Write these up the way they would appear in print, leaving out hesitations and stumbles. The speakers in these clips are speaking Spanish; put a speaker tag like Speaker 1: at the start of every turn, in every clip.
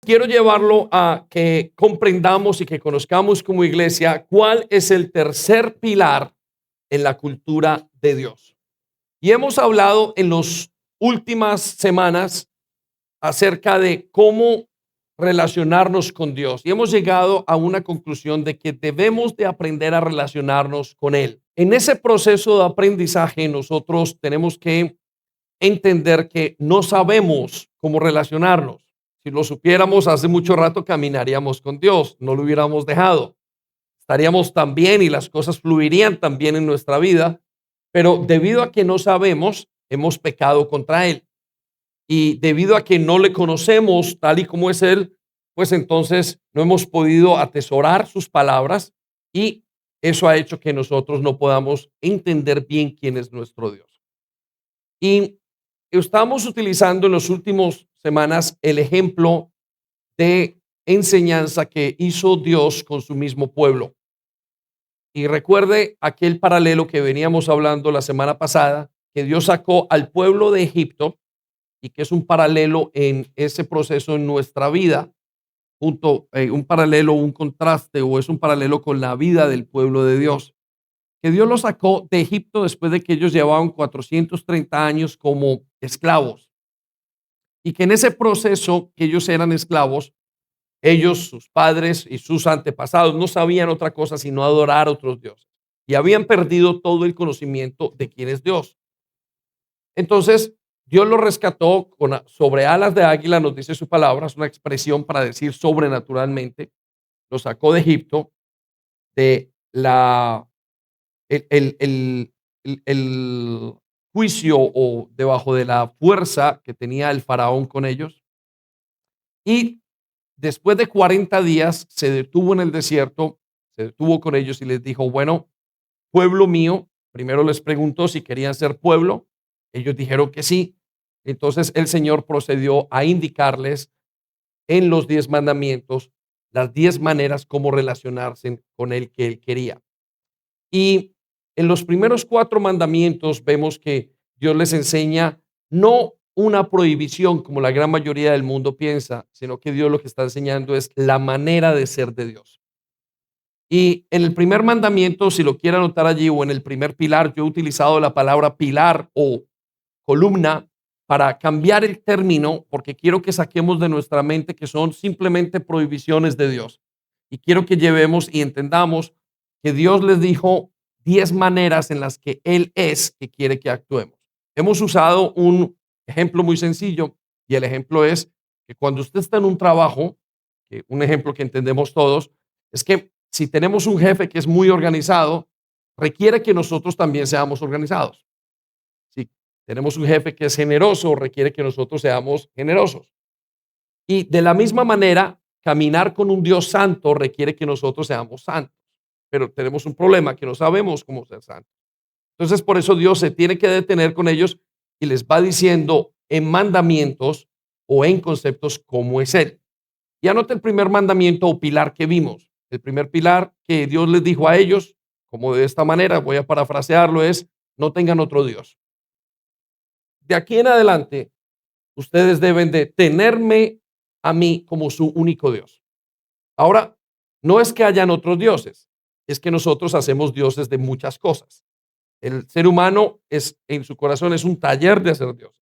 Speaker 1: Quiero llevarlo a que comprendamos y que conozcamos como iglesia cuál es el tercer pilar en la cultura de Dios. Y hemos hablado en las últimas semanas acerca de cómo relacionarnos con Dios y hemos llegado a una conclusión de que debemos de aprender a relacionarnos con Él. En ese proceso de aprendizaje nosotros tenemos que entender que no sabemos cómo relacionarnos. Si lo supiéramos hace mucho rato caminaríamos con Dios, no lo hubiéramos dejado. Estaríamos tan bien y las cosas fluirían tan bien en nuestra vida, pero debido a que no sabemos, hemos pecado contra Él. Y debido a que no le conocemos tal y como es Él, pues entonces no hemos podido atesorar sus palabras y eso ha hecho que nosotros no podamos entender bien quién es nuestro Dios. Y estamos utilizando en las últimas semanas el ejemplo de enseñanza que hizo Dios con su mismo pueblo. Y recuerde aquel paralelo que veníamos hablando la semana pasada, que Dios sacó al pueblo de Egipto y que es un paralelo en ese proceso en nuestra vida, un paralelo, un contraste o es un paralelo con la vida del pueblo de Dios. Que Dios los sacó de Egipto después de que ellos llevaban 430 años como esclavos y que en ese proceso que ellos eran esclavos, ellos, sus padres y sus antepasados no sabían otra cosa sino adorar a otros dioses y habían perdido todo el conocimiento de quién es Dios. Entonces, Dios los rescató sobre alas de águila, nos dice su palabra, es una expresión para decir sobrenaturalmente, los sacó de Egipto, de la el juicio o debajo de la fuerza que tenía el faraón con ellos. Y después de 40 días se detuvo en el desierto, se detuvo con ellos y les dijo, bueno, pueblo mío, primero les preguntó si querían ser pueblo, ellos dijeron que sí. Entonces el Señor procedió a indicarles en los 10 mandamientos las 10 maneras como relacionarse con él que él quería. Y en los primeros 4 mandamientos vemos que Dios les enseña no una prohibición como la gran mayoría del mundo piensa, sino que Dios lo que está enseñando es la manera de ser de Dios. Y en el primer mandamiento, si lo quiere anotar allí, o en el primer pilar, yo he utilizado la palabra pilar o columna para cambiar el término, porque quiero que saquemos de nuestra mente que son simplemente prohibiciones de Dios. Y quiero que llevemos y entendamos que Dios les dijo 10 maneras en las que Él es que quiere que actuemos. Hemos usado un ejemplo muy sencillo y el ejemplo es que cuando usted está en un trabajo, que un ejemplo que entendemos todos, es que si tenemos un jefe que es muy organizado, requiere que nosotros también seamos organizados. Si tenemos un jefe que es generoso, requiere que nosotros seamos generosos. Y de la misma manera, caminar con un Dios santo requiere que nosotros seamos santos. Pero tenemos un problema que no sabemos cómo ser santos. Entonces, por eso Dios se tiene que detener con ellos y les va diciendo en mandamientos o en conceptos cómo es Él. Y anota el primer mandamiento o pilar que vimos. El primer pilar que Dios les dijo a ellos, como de esta manera, voy a parafrasearlo, es no tengan otro Dios. De aquí en adelante, ustedes deben de tenerme a mí como su único Dios. Ahora, no es que hayan otros dioses, es que nosotros hacemos dioses de muchas cosas. El ser humano es en su corazón es un taller de hacer dioses.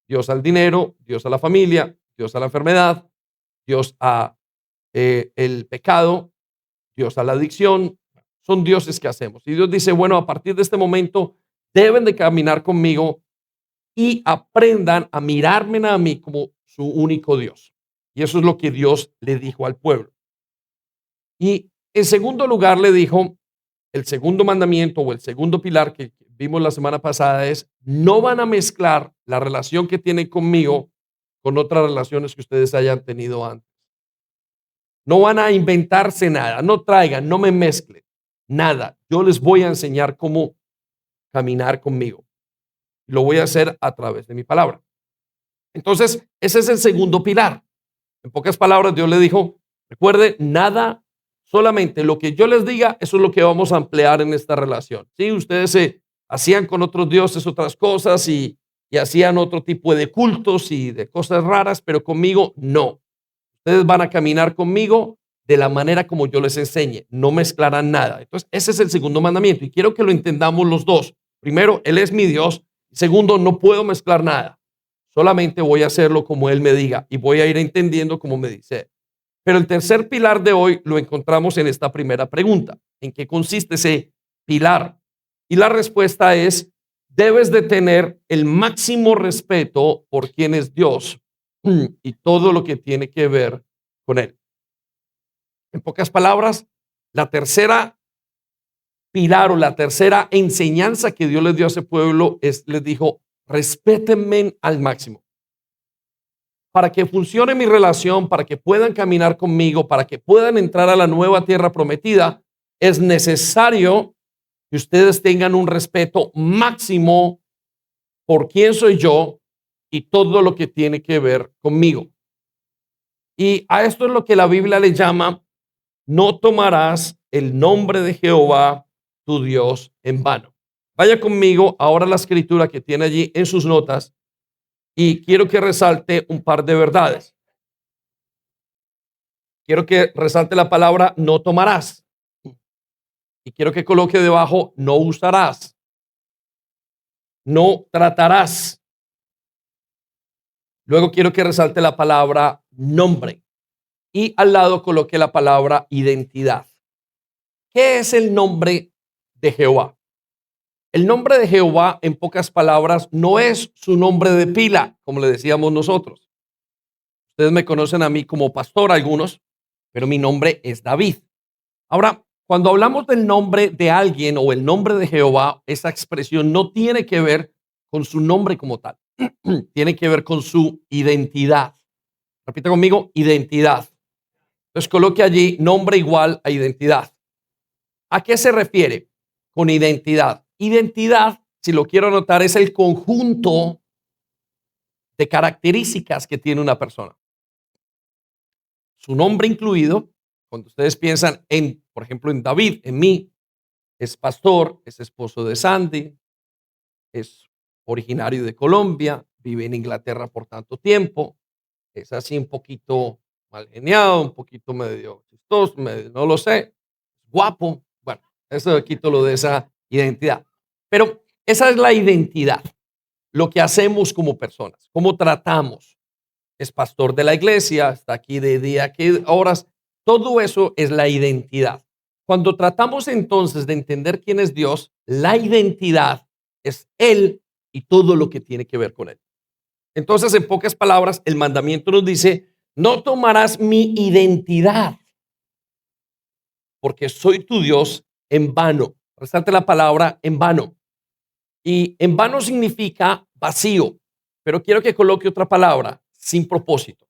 Speaker 1: Dios al dinero, Dios a la familia, Dios a la enfermedad, Dios a el pecado, Dios a la adicción. Son dioses que hacemos. Y Dios dice, bueno, a partir de este momento deben de caminar conmigo y aprendan a mirarme a mí como su único Dios. Y eso es lo que Dios le dijo al pueblo. Y en segundo lugar le dijo, el segundo mandamiento o el segundo pilar que vimos la semana pasada es, no van a mezclar la relación que tienen conmigo con otras relaciones que ustedes hayan tenido antes. No van a inventarse nada, no traigan, no me mezclen, nada. Yo les voy a enseñar cómo caminar conmigo. Lo voy a hacer a través de mi palabra. Entonces, ese es el segundo pilar. En pocas palabras, Dios le dijo, recuerde, nada, solamente lo que yo les diga, eso es lo que vamos a emplear en esta relación. Sí, ustedes se hacían con otros dioses otras cosas y hacían otro tipo de cultos y de cosas raras, pero conmigo no. Ustedes van a caminar conmigo de la manera como yo les enseñe. No mezclarán nada. Entonces, ese es el segundo mandamiento y quiero que lo entendamos los dos. Primero, Él es mi Dios. Segundo, no puedo mezclar nada. Solamente voy a hacerlo como Él me diga y voy a ir entendiendo como me dice. Pero el tercer pilar de hoy lo encontramos en esta primera pregunta. ¿En qué consiste ese pilar? Y la respuesta es, debes de tener el máximo respeto por quien es Dios y todo lo que tiene que ver con Él. En pocas palabras, la tercera pilar o la tercera enseñanza que Dios les dio a ese pueblo es, les dijo, respétenme al máximo. Para que funcione mi relación, para que puedan caminar conmigo, para que puedan entrar a la nueva tierra prometida, es necesario que ustedes tengan un respeto máximo por quién soy yo y todo lo que tiene que ver conmigo. Y a esto es lo que la Biblia le llama, no tomarás el nombre de Jehová, tu Dios, en vano. Vaya conmigo ahora a la escritura que tiene allí en sus notas y quiero que resalte un par de verdades. Quiero que resalte la palabra no tomarás. Y quiero que coloque debajo no usarás. No tratarás. Luego quiero que resalte la palabra nombre. Y al lado coloque la palabra identidad. ¿Qué es el nombre de Jehová? El nombre de Jehová, en pocas palabras, no es su nombre de pila, como le decíamos nosotros. Ustedes me conocen a mí como pastor, algunos, pero mi nombre es David. Ahora, cuando hablamos del nombre de alguien o el nombre de Jehová, esa expresión no tiene que ver con su nombre como tal. Tiene que ver con su identidad. Repita conmigo, identidad. Entonces coloque allí nombre igual a identidad. ¿A qué se refiere con identidad? Identidad, si lo quiero anotar, es el conjunto de características que tiene una persona. Su nombre incluido, cuando ustedes piensan en, por ejemplo, en David, en mí, es pastor, es esposo de Sandy, es originario de Colombia, vive en Inglaterra por tanto tiempo, es así un poquito mal geniado, un poquito medio chistoso, no lo sé, guapo. Bueno, eso quito lo de esa identidad. Pero esa es la identidad, lo que hacemos como personas, cómo tratamos. Es pastor de la iglesia, está aquí de día, aquí horas. Todo eso es la identidad. Cuando tratamos entonces de entender quién es Dios, la identidad es Él y todo lo que tiene que ver con Él. Entonces, en pocas palabras, el mandamiento nos dice, no tomarás mi identidad, porque soy tu Dios en vano. Resalte la palabra en vano. Y en vano significa vacío, pero quiero que coloque otra palabra, sin propósito.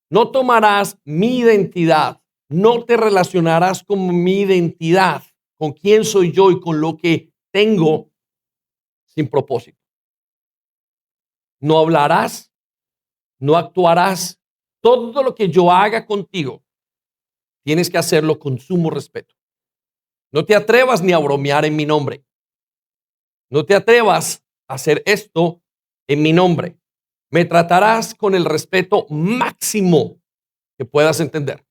Speaker 1: No tomarás mi identidad, no te relacionarás con mi identidad, con quién soy yo y con lo que tengo sin propósito. No hablarás, no actuarás. Todo lo que yo haga contigo, tienes que hacerlo con sumo respeto. No te atrevas ni a bromear en mi nombre. No te atrevas a hacer esto en mi nombre. Me tratarás con el respeto máximo que puedas entender.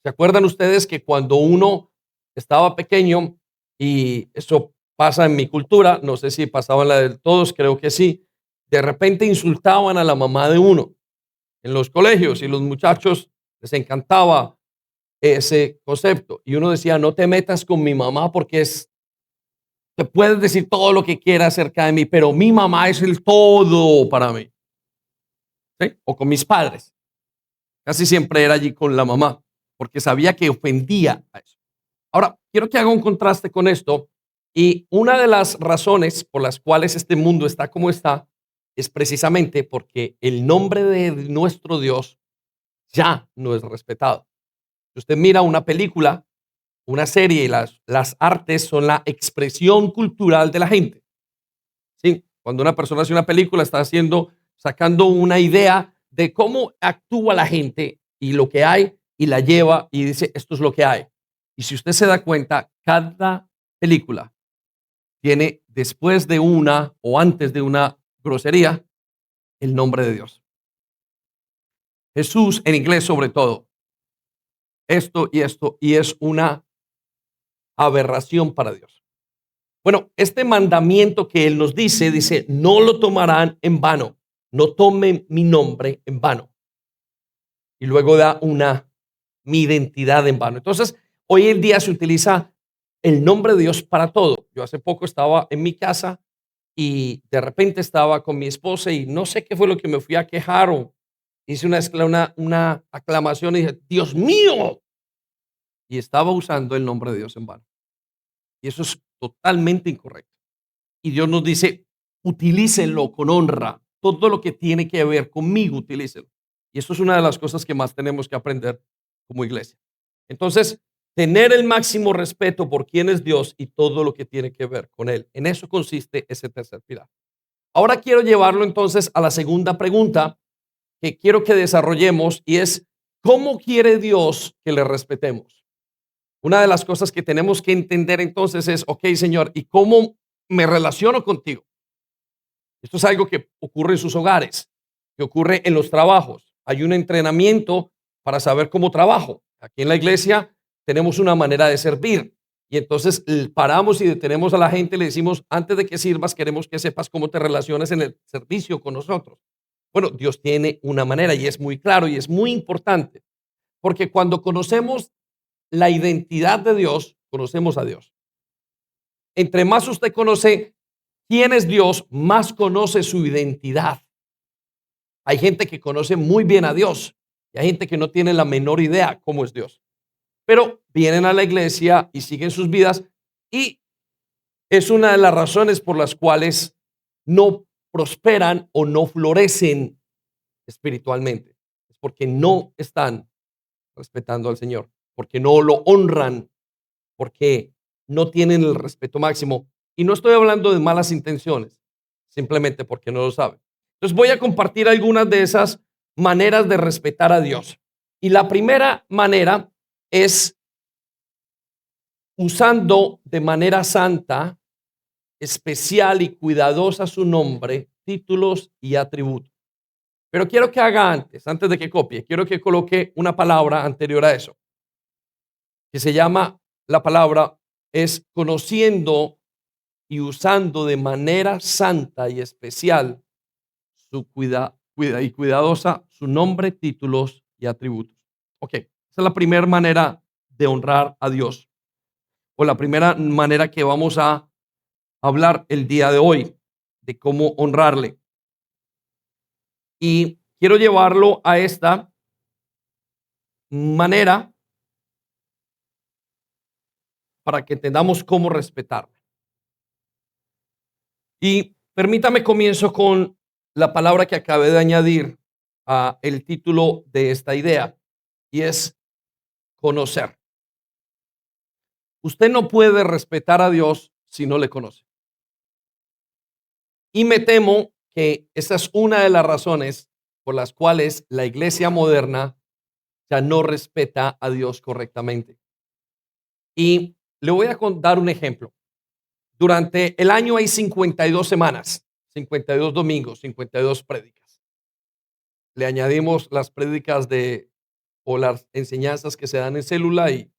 Speaker 1: ¿Se acuerdan ustedes que cuando uno estaba pequeño, y eso pasa en mi cultura, no sé si pasaba en la de todos, creo que sí, de repente insultaban a la mamá de uno en los colegios y los muchachos les encantaba ese concepto y uno decía, no te metas con mi mamá porque te puedes decir todo lo que quieras acerca de mí, pero mi mamá es el todo para mí. ¿Sí? O con mis padres. Casi siempre era allí con la mamá porque sabía que ofendía a eso. Ahora, quiero que haga un contraste con esto y una de las razones por las cuales este mundo está como está es precisamente porque el nombre de nuestro Dios ya no es respetado. Si usted mira una película, una serie y las artes son la expresión cultural de la gente. ¿Sí? Cuando una persona hace una película está sacando una idea de cómo actúa la gente y lo que hay y la lleva y dice, esto es lo que hay. Y si usted se da cuenta, cada película tiene después de una o antes de una grosería el nombre de Dios. Jesús en inglés sobre todo. Esto, y es una aberración para Dios. Bueno, este mandamiento que Él nos dice, no lo tomarán en vano, no tomen mi nombre en vano. Y luego da mi identidad en vano. Entonces, hoy en día se utiliza el nombre de Dios para todo. Yo hace poco estaba en mi casa y de repente estaba con mi esposa y no sé qué fue lo que me fui a quejar o hice una aclamación y dije, Dios mío, y estaba usando el nombre de Dios en vano. Y eso es totalmente incorrecto. Y Dios nos dice, utilícenlo con honra. Todo lo que tiene que ver conmigo, utilícenlo. Y eso es una de las cosas que más tenemos que aprender como iglesia. Entonces, tener el máximo respeto por quién es Dios y todo lo que tiene que ver con Él. En eso consiste ese tercer pilar. Ahora quiero llevarlo entonces a la segunda pregunta que quiero que desarrollemos y es, ¿cómo quiere Dios que le respetemos? Una de las cosas que tenemos que entender entonces es, ok, Señor, ¿y cómo me relaciono contigo? Esto es algo que ocurre en sus hogares, que ocurre en los trabajos. Hay un entrenamiento para saber cómo trabajo. Aquí en la iglesia tenemos una manera de servir y entonces paramos y detenemos a la gente y le decimos, antes de que sirvas, queremos que sepas cómo te relacionas en el servicio con nosotros. Bueno, Dios tiene una manera y es muy claro y es muy importante, porque cuando conocemos la identidad de Dios, conocemos a Dios. Entre más usted conoce quién es Dios, más conoce su identidad. Hay gente que conoce muy bien a Dios y hay gente que no tiene la menor idea cómo es Dios. Pero vienen a la iglesia y siguen sus vidas y es una de las razones por las cuales no prosperan o no florecen espiritualmente. Es porque no están respetando al Señor, porque no lo honran, porque no tienen el respeto máximo. Y no estoy hablando de malas intenciones, simplemente porque no lo saben. Entonces voy a compartir algunas de esas maneras de respetar a Dios. Y la primera manera es usando de manera santa, especial y cuidadosa su nombre, títulos y atributos. Pero quiero que haga antes de que copie, quiero que coloque una palabra anterior a eso, que se llama, la palabra es conociendo y usando de manera santa y especial su y cuidadosa su nombre, títulos y atributos. Ok, esa es la primera manera de honrar a Dios o la primera manera que vamos a hablar el día de hoy de cómo honrarle. Y quiero llevarlo a esta manera para que entendamos cómo respetarle. Y permítame comienzo con la palabra que acabé de añadir a el título de esta idea y es conocer. Usted no puede respetar a Dios si no le conoce. Y me temo que esa es una de las razones por las cuales la iglesia moderna ya no respeta a Dios correctamente. Y le voy a dar un ejemplo. Durante el año hay 52 semanas, 52 domingos, 52 prédicas. Le añadimos las prédicas o las enseñanzas que se dan en célula y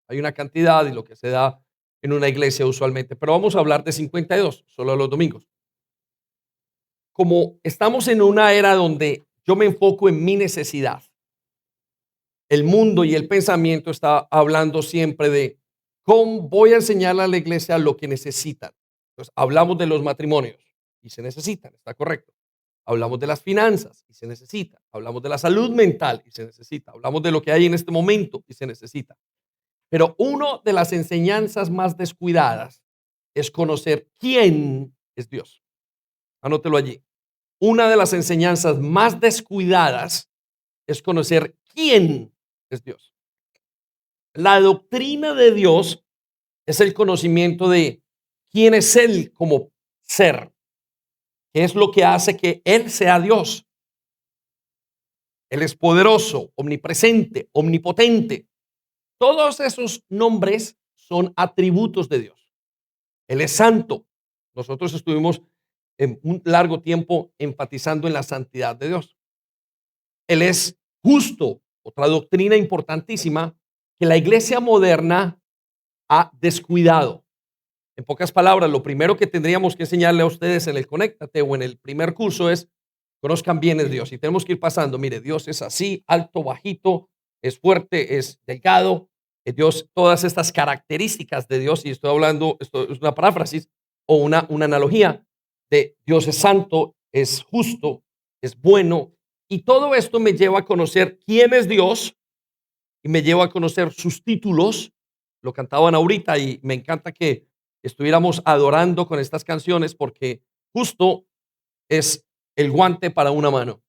Speaker 1: hay una cantidad y lo que se da en una iglesia usualmente. Pero vamos a hablar de 52, solo los domingos. Como estamos en una era donde yo me enfoco en mi necesidad, el mundo y el pensamiento está hablando siempre de cómo voy a enseñarle a la iglesia lo que necesitan. Entonces, hablamos de los matrimonios y se necesitan, está correcto. Hablamos de las finanzas y se necesita. Hablamos de la salud mental y se necesita. Hablamos de lo que hay en este momento y se necesita. Pero una de las enseñanzas más descuidadas es conocer quién es Dios. Anótelo allí. Una de las enseñanzas más descuidadas es conocer quién es Dios. La doctrina de Dios es el conocimiento de quién es Él como ser, qué es lo que hace que Él sea Dios. Él es poderoso, omnipresente, omnipotente. Todos esos nombres son atributos de Dios. Él es santo. Nosotros estuvimos en un largo tiempo enfatizando en la santidad de Dios. Él es justo, otra doctrina importantísima que la iglesia moderna ha descuidado. En pocas palabras, lo primero que tendríamos que enseñarle a ustedes en el Conéctate o en el primer curso es conozcan bien el Dios. Y tenemos que ir pasando, mire, Dios es así, alto, bajito, es fuerte, es delgado. Dios, todas estas características de Dios, y estoy hablando, esto es una paráfrasis o una analogía de Dios es santo, es justo, es bueno. Y todo esto me lleva a conocer quién es Dios y me lleva a conocer sus títulos. Lo cantaban ahorita y me encanta que estuviéramos adorando con estas canciones porque justo es el guante para una mano.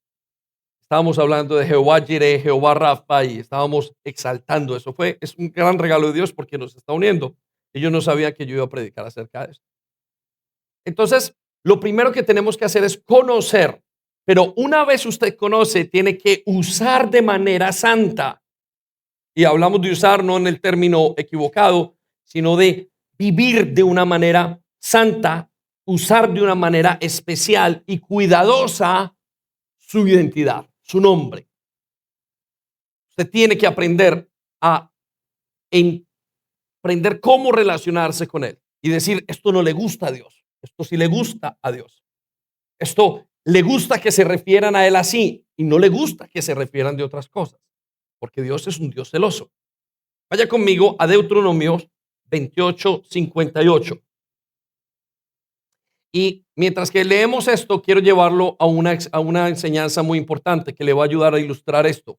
Speaker 1: Estábamos hablando de Jehová Jireh, Jehová Rafa y estábamos exaltando eso. Es un gran regalo de Dios porque nos está uniendo. Ellos no sabían que yo iba a predicar acerca de esto. Entonces, lo primero que tenemos que hacer es conocer, pero una vez usted conoce, tiene que usar de manera santa. Y hablamos de usar no en el término equivocado, sino de vivir de una manera santa, usar de una manera especial y cuidadosa su identidad, su nombre. Usted tiene que aprender a aprender cómo relacionarse con él y decir, esto no le gusta a Dios, esto sí le gusta a Dios. Esto le gusta que se refieran a él así y no le gusta que se refieran de otras cosas, porque Dios es un Dios celoso. Vaya conmigo a Deuteronomio 28:58. Y mientras que leemos esto, quiero llevarlo a una enseñanza muy importante que le va a ayudar a ilustrar esto.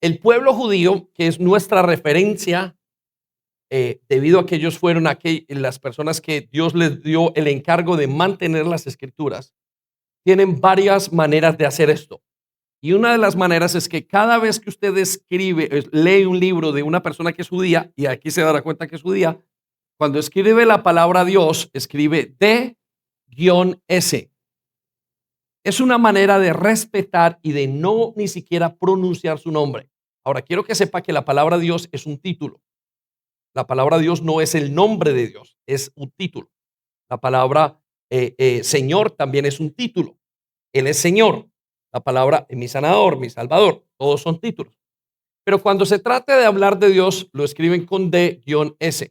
Speaker 1: El pueblo judío, que es nuestra referencia, debido a que ellos fueron las personas que Dios les dio el encargo de mantener las escrituras, tienen varias maneras de hacer esto. Y una de las maneras es que cada vez que usted lee un libro de una persona que es judía, y aquí se dará cuenta que es judía, cuando escribe la palabra Dios, escribe D-S. Es una manera de respetar y de no ni siquiera pronunciar su nombre. Ahora, quiero que sepa que la palabra Dios es un título. La palabra Dios no es el nombre de Dios, es un título. La palabra Señor también es un título. Él es Señor. La palabra mi sanador, mi salvador, todos son títulos. Pero cuando se trata de hablar de Dios, lo escriben con D-S.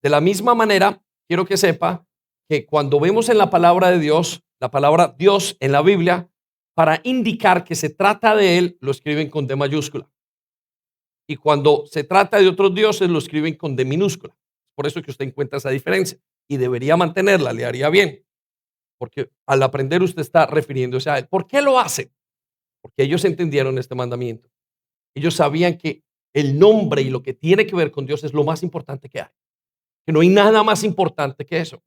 Speaker 1: De la misma manera, quiero que sepa que cuando vemos en la palabra de Dios, la palabra Dios en la Biblia, para indicar que se trata de Él, lo escriben con D mayúscula. Y cuando se trata de otros dioses, lo escriben con D minúscula. Por eso que usted encuentra esa diferencia. Y debería mantenerla, le haría bien. Porque al aprender usted está refiriéndose a Él. ¿Por qué lo hacen? Porque ellos entendieron este mandamiento. Ellos sabían que el nombre y lo que tiene que ver con Dios es lo más importante que hay. Que no hay nada más importante que eso.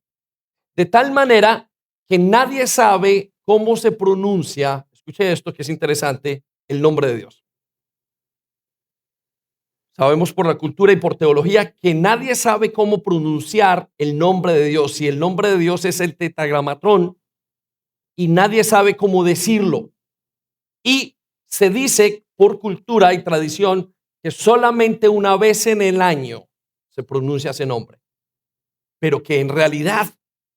Speaker 1: De tal manera que nadie sabe cómo se pronuncia, escuche esto que es interesante, el nombre de Dios. Sabemos por la cultura y por teología que nadie sabe cómo pronunciar el nombre de Dios. Si el nombre de Dios es el tetragramatrón y nadie sabe cómo decirlo. Y se dice por cultura y tradición que solamente una vez en el año se pronuncia ese nombre. Pero que en realidad,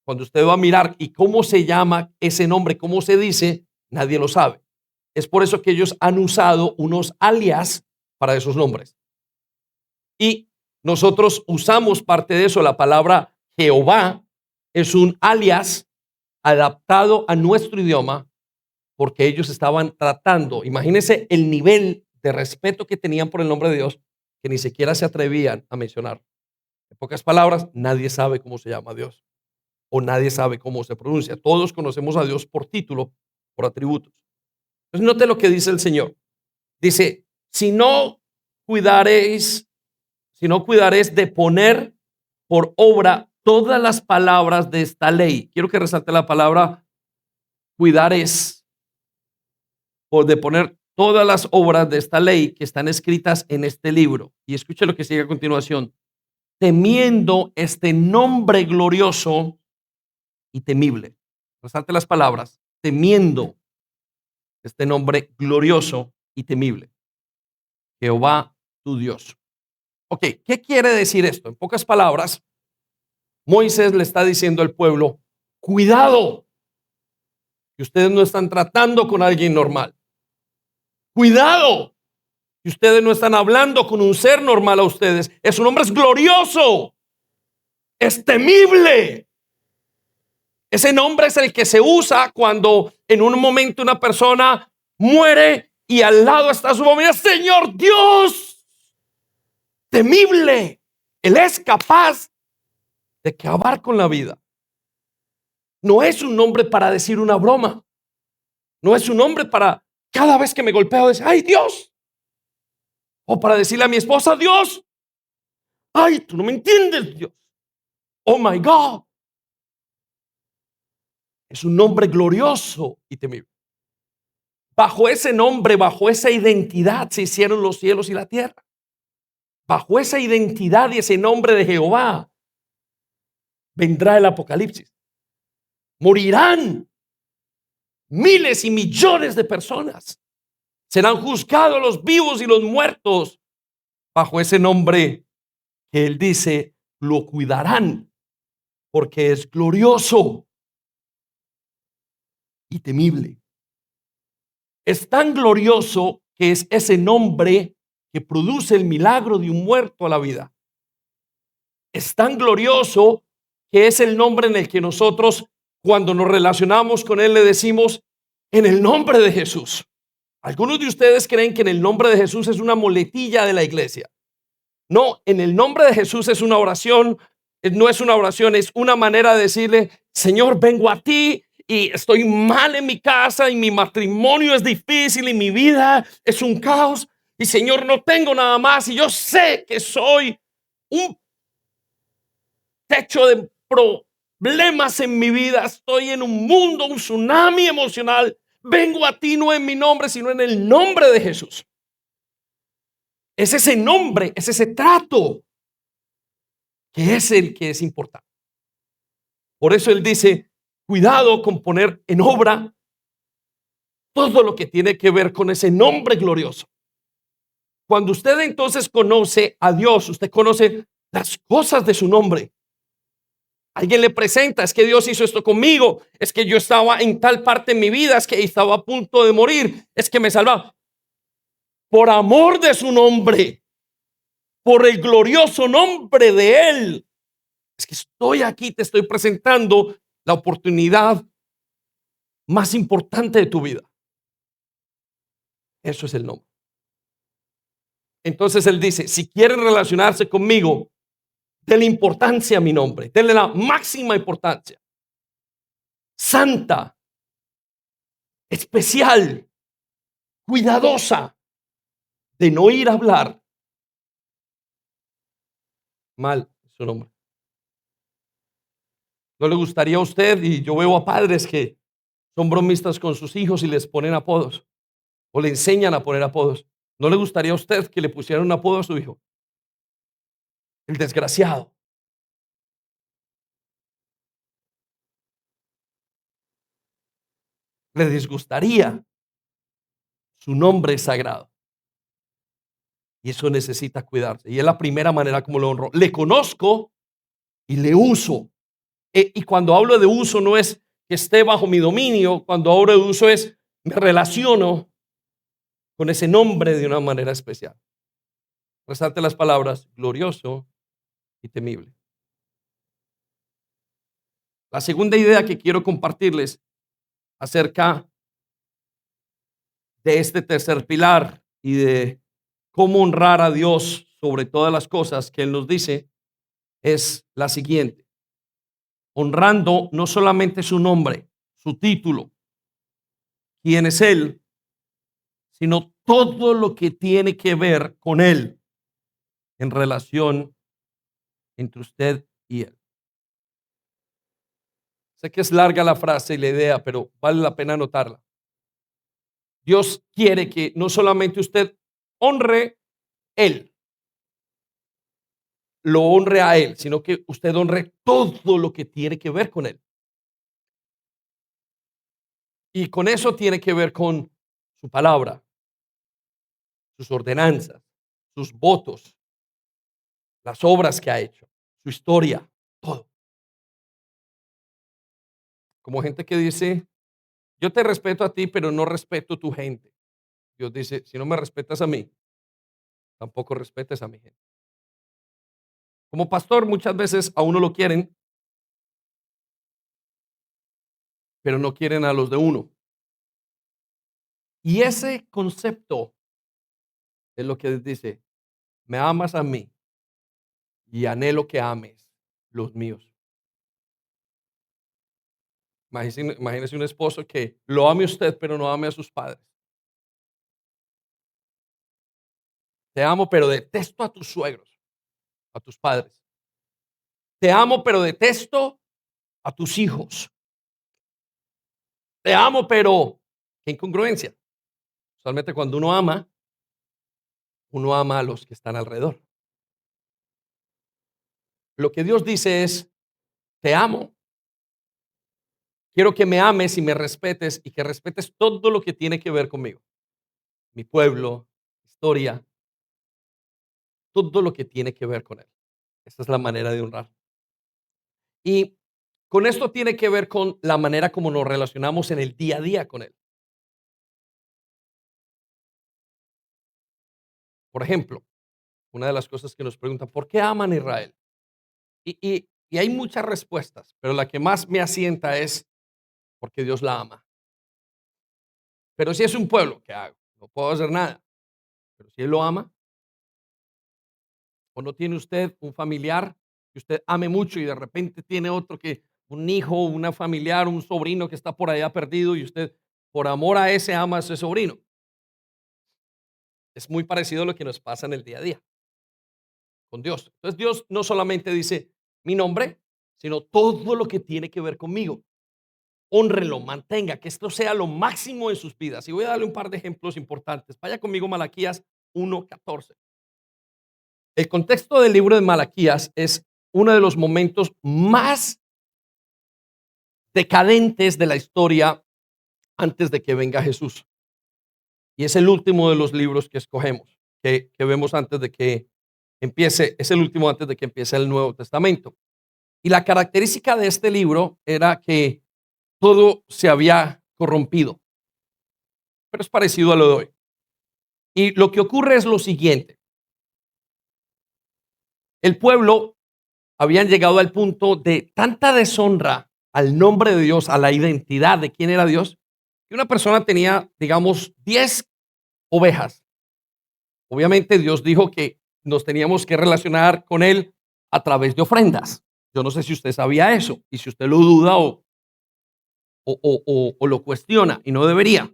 Speaker 1: cuando usted va a mirar y cómo se llama ese nombre, cómo se dice, nadie lo sabe. Es por eso que ellos han usado unos alias para esos nombres. Y nosotros usamos parte de eso. La palabra Jehová es un alias adaptado a nuestro idioma porque ellos estaban tratando, imagínense el nivel de respeto que tenían por el nombre de Dios, que ni siquiera se atrevían a mencionar. En pocas palabras, nadie sabe cómo se llama Dios o nadie sabe cómo se pronuncia. Todos conocemos a Dios por título, por atributos. Entonces, note lo que dice el Señor. Dice, si no cuidaréis de poner por obra todas las palabras de esta ley. Quiero que resalte la palabra cuidaréis, o de poner todas las obras de esta ley que están escritas en este libro. Y escuche lo que sigue a continuación. Temiendo este nombre glorioso y temible. Resalte las palabras. Temiendo este nombre glorioso y temible. Jehová tu Dios. Ok, ¿qué quiere decir esto? En pocas palabras, Moisés le está diciendo al pueblo, cuidado, que ustedes no están tratando con alguien normal. Cuidado. Y ustedes no están hablando con un ser normal a ustedes. Su nombre es glorioso. Es temible. Ese nombre es el que se usa cuando en un momento una persona muere y al lado está su familia. Señor Dios, temible. Él es capaz de acabar con la vida. No es un nombre para decir una broma. No es un nombre para cada vez que me golpeo decir, ay Dios. O para decirle a mi esposa, Dios, ay, tú no me entiendes, Dios. Oh my God. Es un nombre glorioso y temible. Bajo ese nombre, bajo esa identidad se hicieron los cielos y la tierra. Bajo esa identidad y ese nombre de Jehová vendrá el apocalipsis. Morirán miles y millones de personas. Serán juzgados los vivos y los muertos. Bajo ese nombre que él dice, lo cuidarán porque es glorioso y temible. Es tan glorioso que es ese nombre que produce el milagro de un muerto a la vida. Es tan glorioso que es el nombre en el que nosotros, cuando nos relacionamos con él, le decimos en el nombre de Jesús. Algunos de ustedes creen que en el nombre de Jesús es una muletilla de la iglesia. No, en el nombre de Jesús es una oración, no es una oración, es una manera de decirle, Señor, vengo a ti y estoy mal en mi casa y mi matrimonio es difícil y mi vida es un caos y Señor, no tengo nada más y yo sé que soy un techo de problemas en mi vida, estoy en un mundo, un tsunami emocional, vengo a ti no en mi nombre, sino en el nombre de Jesús. Es ese nombre, es ese trato que es el que es importante. Por eso él dice, cuidado con poner en obra todo lo que tiene que ver con ese nombre glorioso. Cuando usted entonces conoce a Dios, usted conoce las cosas de su nombre. Alguien le presenta, es que Dios hizo esto conmigo, es que yo estaba en tal parte en mi vida, es que estaba a punto de morir, es que me salvaba. Por amor de su nombre, por el glorioso nombre de él, es que estoy aquí, te estoy presentando la oportunidad más importante de tu vida. Eso es el nombre. Entonces él dice, si quieren relacionarse conmigo, denle importancia a mi nombre, denle la máxima importancia. Santa, especial, cuidadosa de no ir a hablar mal de su nombre. ¿No le gustaría a usted? Y yo veo a padres que son bromistas con sus hijos y les ponen apodos o le enseñan a poner apodos. ¿No le gustaría a usted que le pusieran un apodo a su hijo? El desgraciado. Le disgustaría. Su nombre es sagrado. Y eso necesita cuidarse. Y es la primera manera como lo honro. Le conozco y le uso. Y cuando hablo de uso no es que esté bajo mi dominio. Cuando hablo de uso es me relaciono con ese nombre de una manera especial. Resalte las palabras glorioso y temible. La segunda idea que quiero compartirles acerca de este tercer pilar y de cómo honrar a Dios sobre todas las cosas que Él nos dice es la siguiente. Honrando no solamente su nombre, su título, quién es Él, sino todo lo que tiene que ver con Él en relación entre usted y Él. Sé que es larga la frase y la idea, pero vale la pena anotarla. Dios quiere que no solamente usted honre Él, lo honre a Él, sino que usted honre todo lo que tiene que ver con Él. Y con eso tiene que ver con su palabra, sus ordenanzas, sus votos, las obras que ha hecho, su historia, todo. Como gente que dice, yo te respeto a ti, pero no respeto tu gente. Dios dice, si no me respetas a mí, tampoco respetes a mi gente. Como pastor, muchas veces a uno lo quieren, pero no quieren a los de uno. Y ese concepto es lo que dice, me amas a mí y anhelo que ames los míos. Imagínese un esposo que lo ame usted, pero no ame a sus padres. Te amo, pero detesto a tus suegros, a tus padres. Te amo, pero detesto a tus hijos. Te amo, pero qué incongruencia. Usualmente cuando uno ama a los que están alrededor. Lo que Dios dice es, te amo. Quiero que me ames y me respetes y que respetes todo lo que tiene que ver conmigo. Mi pueblo, historia, todo lo que tiene que ver con él. Esa es la manera de honrar. Y con esto tiene que ver con la manera como nos relacionamos en el día a día con él. Por ejemplo, una de las cosas que nos preguntan, ¿por qué aman a Israel? Y hay muchas respuestas, pero la que más me asienta es porque Dios la ama. Pero si es un pueblo, ¿qué hago? No puedo hacer nada. Pero si Él lo ama, o no tiene usted un familiar que usted ame mucho y de repente tiene otro que, un hijo, una familiar, un sobrino que está por allá perdido y usted por amor a ese ama a ese sobrino. Es muy parecido a lo que nos pasa en el día a día con Dios. Entonces Dios no solamente dice mi nombre, sino todo lo que tiene que ver conmigo. Hónrelo, mantenga, que esto sea lo máximo en sus vidas. Y voy a darle un par de ejemplos importantes. Vaya conmigo, Malaquías 1:14. El contexto del libro de Malaquías es uno de los momentos más decadentes de la historia antes de que venga Jesús. Y es el último de los libros que escogemos, que vemos antes de que empiece, es el último antes de que empiece el Nuevo Testamento. Y la característica de este libro era que todo se había corrompido, pero es parecido a lo de hoy. Y lo que ocurre es lo siguiente. El pueblo habían llegado al punto de tanta deshonra al nombre de Dios, a la identidad de quién era Dios, que una persona tenía, digamos, 10 ovejas. Obviamente Dios dijo que nos teníamos que relacionar con Él a través de ofrendas. Yo no sé si usted sabía eso y si usted lo duda o lo cuestiona y no debería.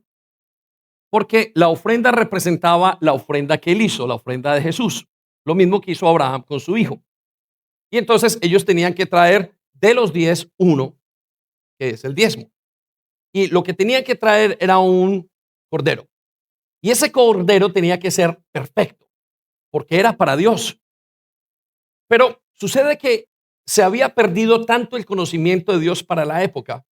Speaker 1: Porque la ofrenda representaba la ofrenda que Él hizo, la ofrenda de Jesús. Lo mismo que hizo Abraham con su hijo. Y entonces ellos tenían que traer de los 10 uno, que es el diezmo. Y lo que tenían que traer era un cordero. Y ese cordero tenía que ser perfecto, porque era para Dios. Pero sucede que se había perdido tanto el conocimiento de Dios para la época,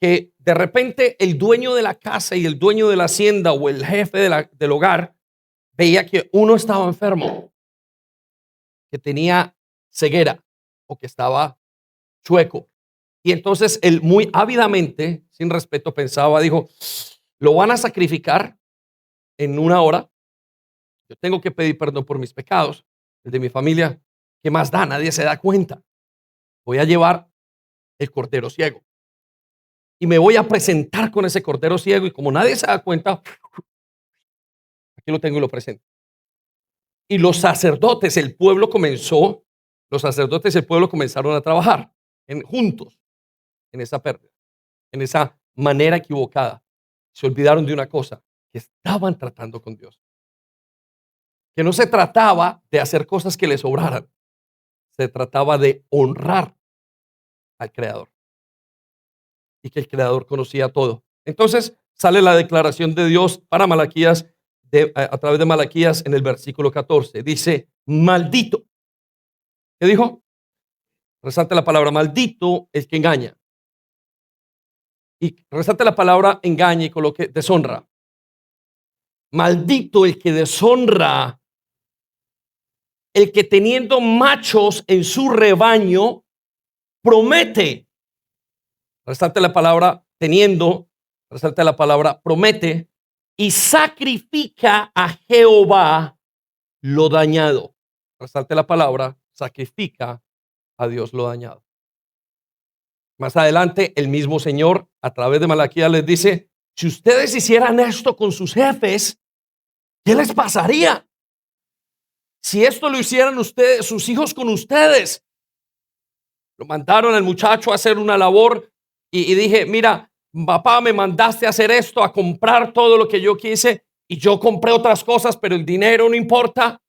Speaker 1: que de repente el dueño de la casa y el dueño de la hacienda o el jefe del hogar veía que uno estaba enfermo, que tenía ceguera o que estaba chueco. Y entonces él muy ávidamente, sin respeto, pensaba, dijo, lo van a sacrificar en una hora. Yo tengo que pedir perdón por mis pecados, el de mi familia. ¿Qué más da? Nadie se da cuenta. Voy a llevar el cordero ciego y me voy a presentar con ese cordero ciego y como nadie se da cuenta, aquí lo tengo y lo presento. Y los sacerdotes, el pueblo comenzó, los sacerdotes y el pueblo comenzaron a trabajar juntos en esa pérdida, en esa manera equivocada. Se olvidaron de una cosa, que estaban tratando con Dios. Que no se trataba de hacer cosas que le sobraran, se trataba de honrar al Creador y que el Creador conocía todo. Entonces sale la declaración de Dios para Malaquías a través de Malaquías en el versículo 14. Dice, maldito. ¿Qué dijo? Resalte la palabra maldito el que engaña. Y resalte la palabra engaña y coloque deshonra. Maldito el que deshonra, el que teniendo machos en su rebaño promete. Resalte la palabra teniendo, resalte la palabra promete y sacrifica a Jehová lo dañado. Resalte la palabra, sacrifica a Dios lo dañado. Más adelante, el mismo Señor, a través de Malaquías, les dice, si ustedes hicieran esto con sus jefes, ¿qué les pasaría? Si esto lo hicieran ustedes, sus hijos con ustedes. Lo mandaron al muchacho a hacer una labor y dije, mira, papá, me mandaste a hacer esto, a comprar todo lo que yo quise y yo compré otras cosas, pero el dinero no importa.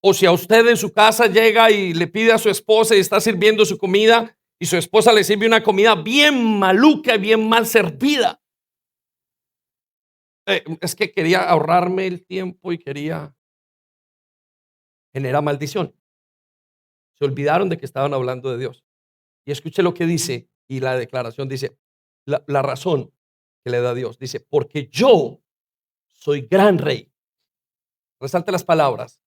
Speaker 1: O si a usted en su casa llega y le pide a su esposa y está sirviendo su comida y su esposa le sirve una comida bien maluca y bien mal servida. Es que quería ahorrarme el tiempo y quería generar maldición. Se olvidaron de que estaban hablando de Dios. Y escuche lo que dice, y la declaración dice, la razón que le da Dios. Dice, porque yo soy gran rey. Resalte las palabras.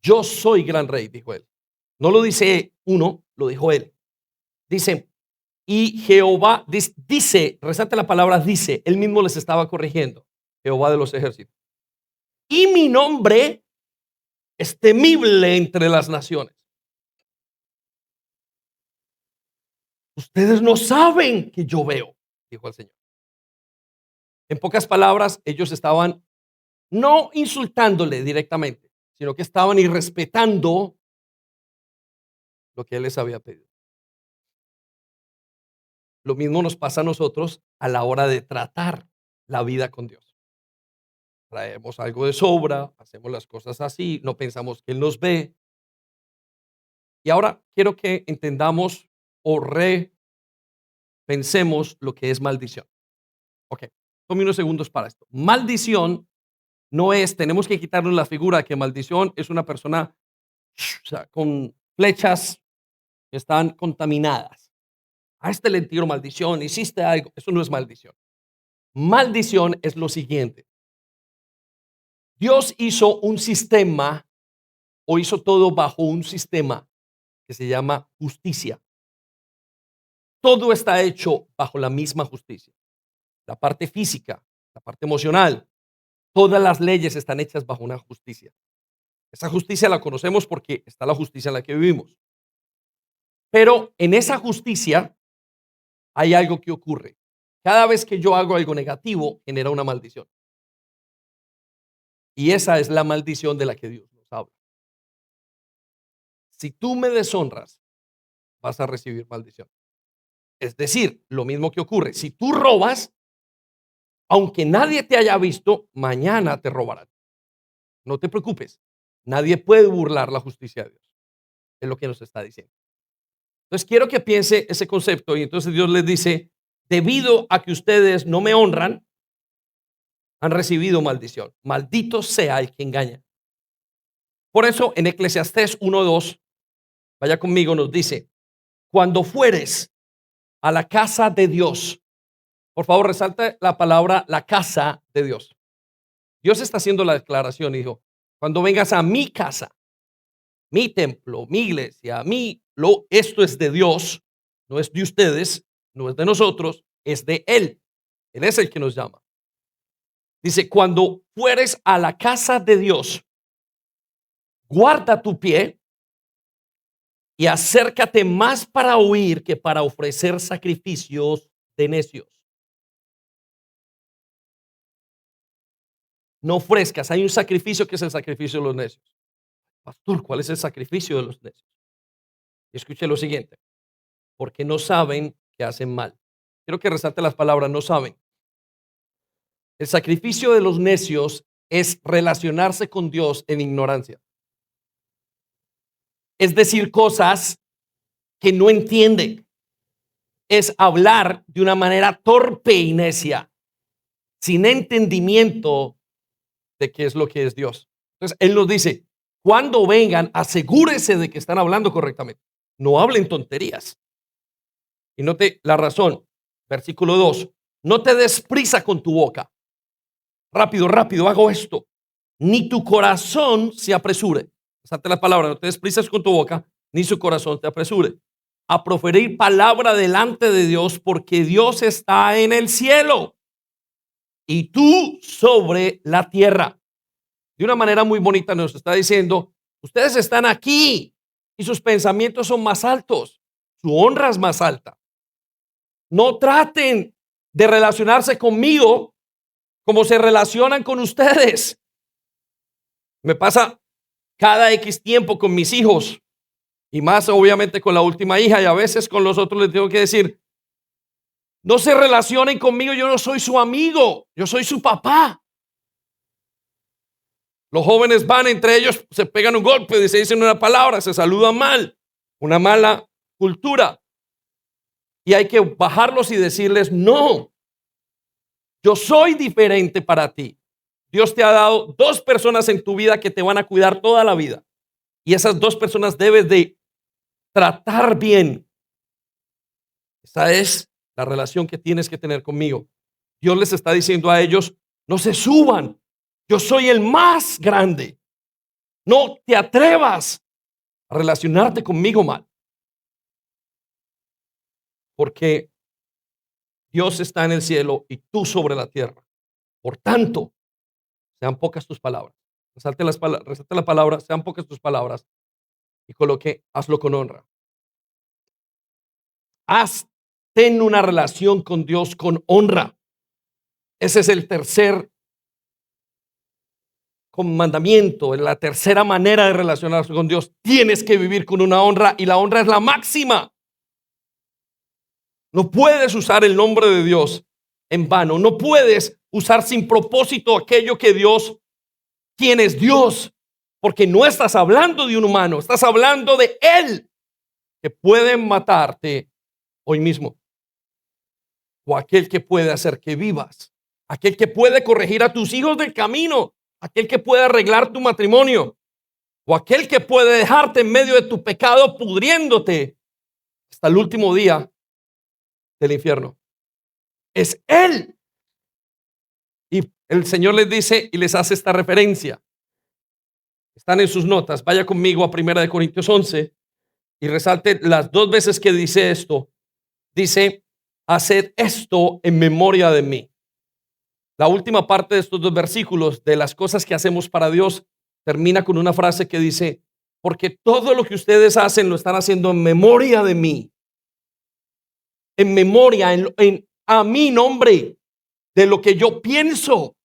Speaker 1: Yo soy gran rey, dijo él. No lo dice uno, lo dijo él. Dice, y Jehová, dice, resalte la palabra, dice, él mismo les estaba corrigiendo. Jehová de los ejércitos. Y mi nombre es temible entre las naciones. Ustedes no saben que yo veo, dijo el Señor. En pocas palabras, ellos estaban no insultándole directamente, sino que estaban irrespetando lo que él les había pedido. Lo mismo nos pasa a nosotros a la hora de tratar la vida con Dios. Traemos algo de sobra, hacemos las cosas así, no pensamos que Él nos ve. Y ahora quiero que entendamos o repensemos lo que es maldición. Ok, tome unos segundos para esto. Maldición no es, tenemos que quitarnos la figura de que maldición es una persona, o sea, con flechas que están contaminadas. A este le tiro maldición, hiciste algo. Eso no es maldición. Maldición es lo siguiente. Dios hizo un sistema o hizo todo bajo un sistema que se llama justicia. Todo está hecho bajo la misma justicia. La parte física, la parte emocional, todas las leyes están hechas bajo una justicia. Esa justicia la conocemos porque está la justicia en la que vivimos. Pero en esa justicia hay algo que ocurre. Cada vez que yo hago algo negativo, genera una maldición. Y esa es la maldición de la que Dios nos habla. Si tú me deshonras, vas a recibir maldición. Es decir, lo mismo que ocurre. Si tú robas, aunque nadie te haya visto, mañana te robarán. No te preocupes. Nadie puede burlar la justicia de Dios. Es lo que nos está diciendo. Entonces quiero que piense ese concepto y entonces Dios les dice, debido a que ustedes no me honran, han recibido maldición. Maldito sea el que engaña. Por eso en Eclesiastés 1:2, vaya conmigo, nos dice, cuando fueres a la casa de Dios, por favor resalta la palabra la casa de Dios. Dios está haciendo la declaración y dijo, cuando vengas a mi casa, mi templo, mi iglesia, esto es de Dios, no es de ustedes, no es de nosotros, es de Él. Él es el que nos llama. Dice, cuando fueres a la casa de Dios, guarda tu pie y acércate más para oír que para ofrecer sacrificios de necios. No ofrezcas, hay un sacrificio que es el sacrificio de los necios. Pastor, ¿cuál es el sacrificio de los necios? Y escuche lo siguiente, porque no saben que hacen mal. Quiero que resalte las palabras, no saben. El sacrificio de los necios es relacionarse con Dios en ignorancia. Es decir, cosas que no entienden. Es hablar de una manera torpe y necia, sin entendimiento de qué es lo que es Dios. Entonces, Él nos dice, cuando vengan, asegúrese de que están hablando correctamente. No hablen tonterías. Y note la razón. Versículo 2. No te des prisa con tu boca. Rápido, rápido, hago esto. Ni tu corazón se apresure. Salte la palabra, no te des prisa con tu boca, ni su corazón te apresure. A proferir palabra delante de Dios, porque Dios está en el cielo. y tú sobre la tierra. De una manera muy bonita nos está diciendo, ustedes están aquí y sus pensamientos son más altos, su honra es más alta. No traten de relacionarse conmigo como se relacionan con ustedes. Me pasa cada X tiempo con mis hijos y más obviamente con la última hija, y a veces con los otros les tengo que decir, no se relacionen conmigo, yo no soy su amigo, yo soy su papá. Los jóvenes van entre ellos, se pegan un golpe, se dicen una palabra, se saludan mal, una mala cultura. Y hay que bajarlos y decirles, no, yo soy diferente para ti. Dios te ha dado dos personas en tu vida que te van a cuidar toda la vida. Y esas dos personas debes de tratar bien. Esa es la relación que tienes que tener conmigo. Dios les está diciendo a ellos, no se suban. Yo soy el más grande. No te atrevas a relacionarte conmigo mal. Porque Dios está en el cielo y tú sobre la tierra. Por tanto, sean pocas tus palabras. Resalte la palabra, sean pocas tus palabras y hazlo con honra. Ten una relación con Dios con honra. Ese es el tercer mandamiento, la tercera manera de relacionarse con Dios. Tienes que vivir con una honra y la honra es la máxima. No puedes usar el nombre de Dios en vano. No puedes usar sin propósito aquello que Dios, quien es Dios, porque no estás hablando de un humano, estás hablando de Él, que puede matarte hoy mismo, o aquel que puede hacer que vivas, aquel que puede corregir a tus hijos del camino, aquel que puede arreglar tu matrimonio, o aquel que puede dejarte en medio de tu pecado pudriéndote hasta el último día del infierno. Es Él. Y el Señor les dice y les hace esta referencia. Están en sus notas. Vaya conmigo a 1 Corintios 11 y resalte las dos veces que dice esto. Dice, haced esto en memoria de mí. La última parte de estos dos versículos de las cosas que hacemos para Dios termina con una frase que dice, porque todo lo que ustedes hacen lo están haciendo en memoria de mí. En memoria, a mi nombre, de lo que yo pienso.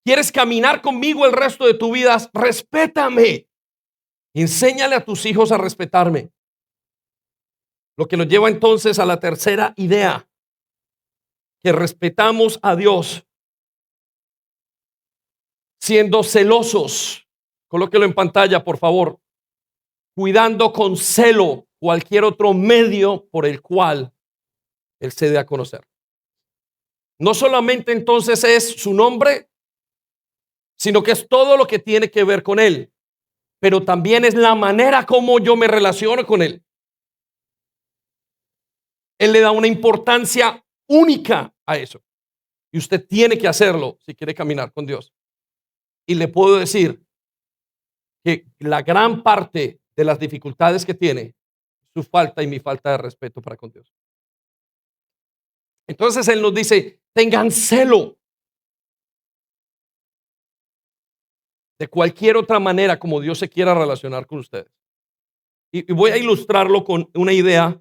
Speaker 1: ¿Quieres caminar conmigo el resto de tu vida? Respétame. Enséñale a tus hijos a respetarme. Lo que nos lleva entonces a la tercera idea, que respetamos a Dios siendo celosos. Colóquelo en pantalla, por favor. Cuidando con celo cualquier otro medio por el cual Él se dé a conocer. No solamente entonces es su nombre, sino que es todo lo que tiene que ver con Él, pero también es la manera como yo me relaciono con Él. Él le da una importancia única a eso. Y usted tiene que hacerlo si quiere caminar con Dios. Y le puedo decir que la gran parte de las dificultades que tiene es su falta y mi falta de respeto para con Dios. Entonces Él nos dice, tengan celo. De cualquier otra manera como Dios se quiera relacionar con ustedes. Y voy a ilustrarlo con una idea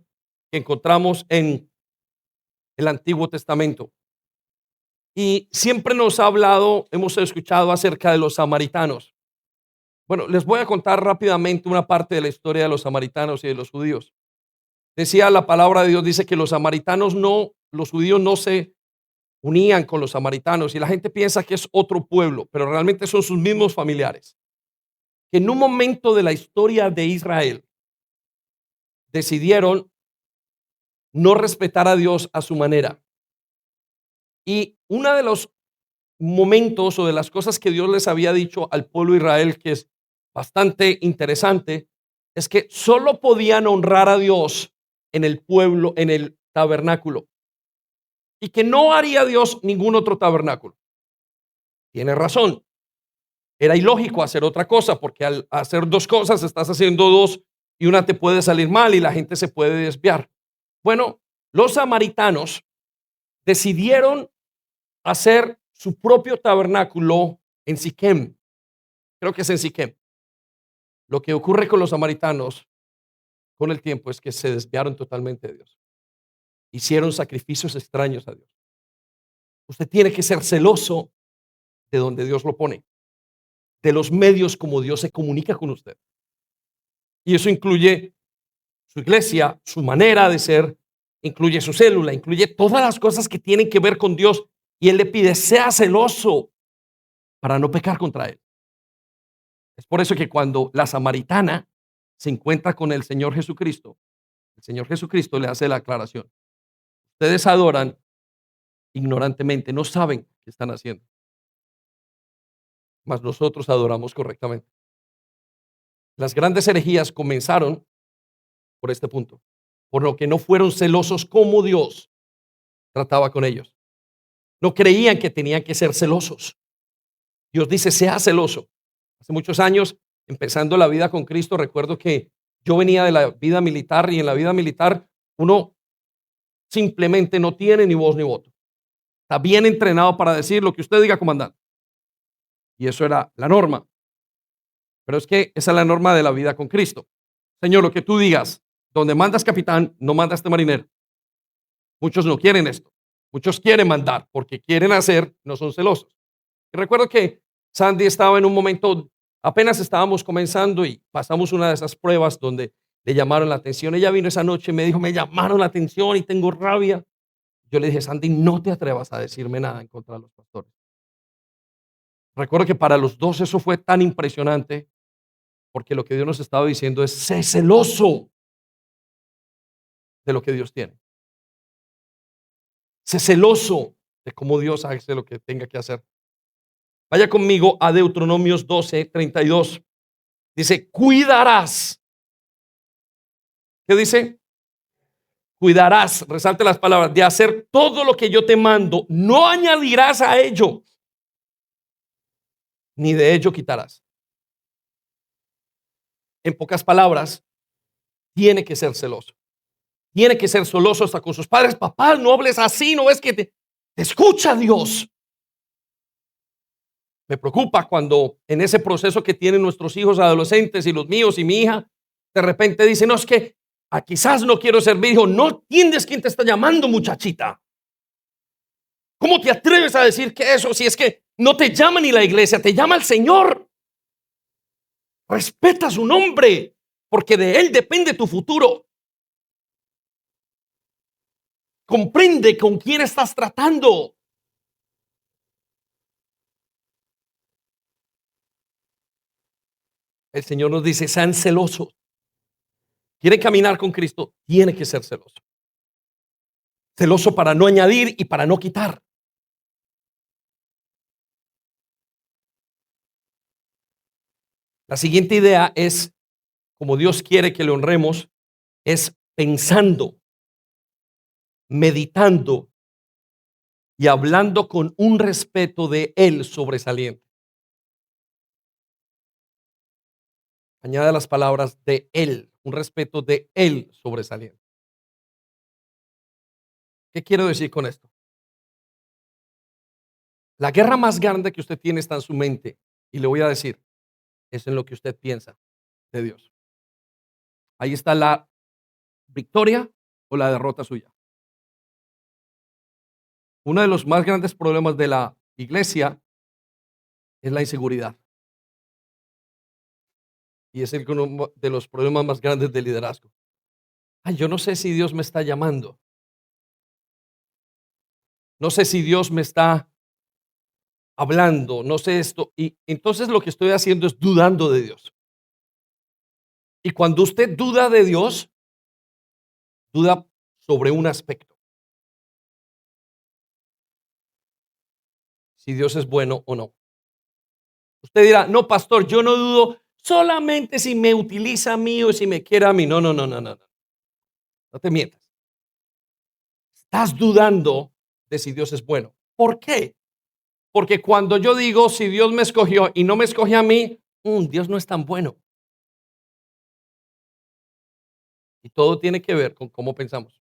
Speaker 1: que encontramos en el Antiguo Testamento. Y siempre nos ha hablado, hemos escuchado acerca de los samaritanos. Bueno, les voy a contar rápidamente una parte de la historia de los samaritanos y de los judíos. Decía la palabra de Dios, dice que los judíos no se unían con los samaritanos y la gente piensa que es otro pueblo, pero realmente son sus mismos familiares. Que en un momento de la historia de Israel decidieron no respetar a Dios a su manera. Y uno de los momentos o de las cosas que Dios les había dicho al pueblo de Israel, que es bastante interesante, es que solo podían honrar a Dios en el pueblo, en el tabernáculo, y que no haría Dios ningún otro tabernáculo. Tiene razón. Era ilógico hacer otra cosa, porque al hacer dos cosas estás haciendo dos y una te puede salir mal y la gente se puede desviar. Bueno, los samaritanos decidieron hacer su propio tabernáculo en Siquem. Creo que es en Siquem. Lo que ocurre con los samaritanos con el tiempo es que se desviaron totalmente de Dios. Hicieron sacrificios extraños a Dios. Usted tiene que ser celoso de donde Dios lo pone, de los medios como Dios se comunica con usted. Y eso incluye su iglesia, su manera de ser, incluye su célula, incluye todas las cosas que tienen que ver con Dios. Y Él le pide, sea celoso para no pecar contra Él. Es por eso que cuando la samaritana se encuentra con el Señor Jesucristo le hace la aclaración. Ustedes adoran ignorantemente, no saben qué están haciendo, mas nosotros adoramos correctamente. Las grandes herejías comenzaron por este punto, por lo que no fueron celosos como Dios trataba con ellos. No creían que tenían que ser celosos. Dios dice, sea celoso. Hace muchos años, empezando la vida con Cristo, recuerdo que yo venía de la vida militar y en la vida militar uno simplemente no tiene ni voz ni voto. Está bien entrenado para decir lo que usted diga, comandante. Y eso era la norma. Pero es que esa es la norma de la vida con Cristo. Señor, lo que tú digas, donde mandas capitán, no mandaste marinero. Muchos no quieren esto. Muchos quieren mandar porque quieren hacer, no son celosos. Y recuerdo que Sandy estaba en un momento, apenas estábamos comenzando y pasamos una de esas pruebas donde le llamaron la atención. Ella vino esa noche y me dijo, me llamaron la atención y tengo rabia. Yo le dije, Sandy, no te atrevas a decirme nada en contra de los pastores. Recuerdo que para los dos eso fue tan impresionante porque lo que Dios nos estaba diciendo es, sé celoso de lo que Dios tiene. Sé celoso de cómo Dios hace lo que tenga que hacer. Vaya conmigo a Deuteronomios 12:32. Dice, cuidarás. ¿Qué dice? Cuidarás, resalte las palabras, de hacer todo lo que yo te mando. No añadirás a ello, ni de ello quitarás. En pocas palabras, tiene que ser celoso. Tiene que ser celoso hasta con sus padres. Papá, no hables así, no ves que te escucha Dios. Me preocupa cuando en ese proceso que tienen nuestros hijos adolescentes y los míos y mi hija, de repente dicen, no, es que quizás no quiero servir. Hijo, no entiendes quién te está llamando, muchachita. ¿Cómo te atreves a decir que eso si es que no te llama ni la iglesia, te llama el Señor? Respeta su nombre, porque de Él depende tu futuro. Comprende con quién estás tratando. El Señor nos dice, sean celosos. Quiere caminar con Cristo, tiene que ser celoso. Celoso para no añadir y para no quitar. La siguiente idea es, como Dios quiere que le honremos, es pensando, meditando y hablando con un respeto de Él sobresaliente. Añade las palabras de Él, un respeto de Él sobresaliente. ¿Qué quiero decir con esto? La guerra más grande que usted tiene está en su mente. Y le voy a decir, es en lo que usted piensa de Dios. Ahí está la victoria o la derrota suya. Uno de los más grandes problemas de la iglesia es la inseguridad. Y es uno de los problemas más grandes del liderazgo. Ay, yo no sé si Dios me está llamando. No sé si Dios me está hablando. No sé esto. Y entonces lo que estoy haciendo es dudando de Dios. Y cuando usted duda de Dios, duda sobre un aspecto. Si Dios es bueno o no. Usted dirá, no, pastor, yo no dudo solamente si me utiliza a mí o si me quiere a mí. No, no, no, no, no. No te mientas. Estás dudando de si Dios es bueno. ¿Por qué? Porque cuando yo digo si Dios me escogió y no me escogió a mí, Dios no es tan bueno. Y todo tiene que ver con cómo pensamos.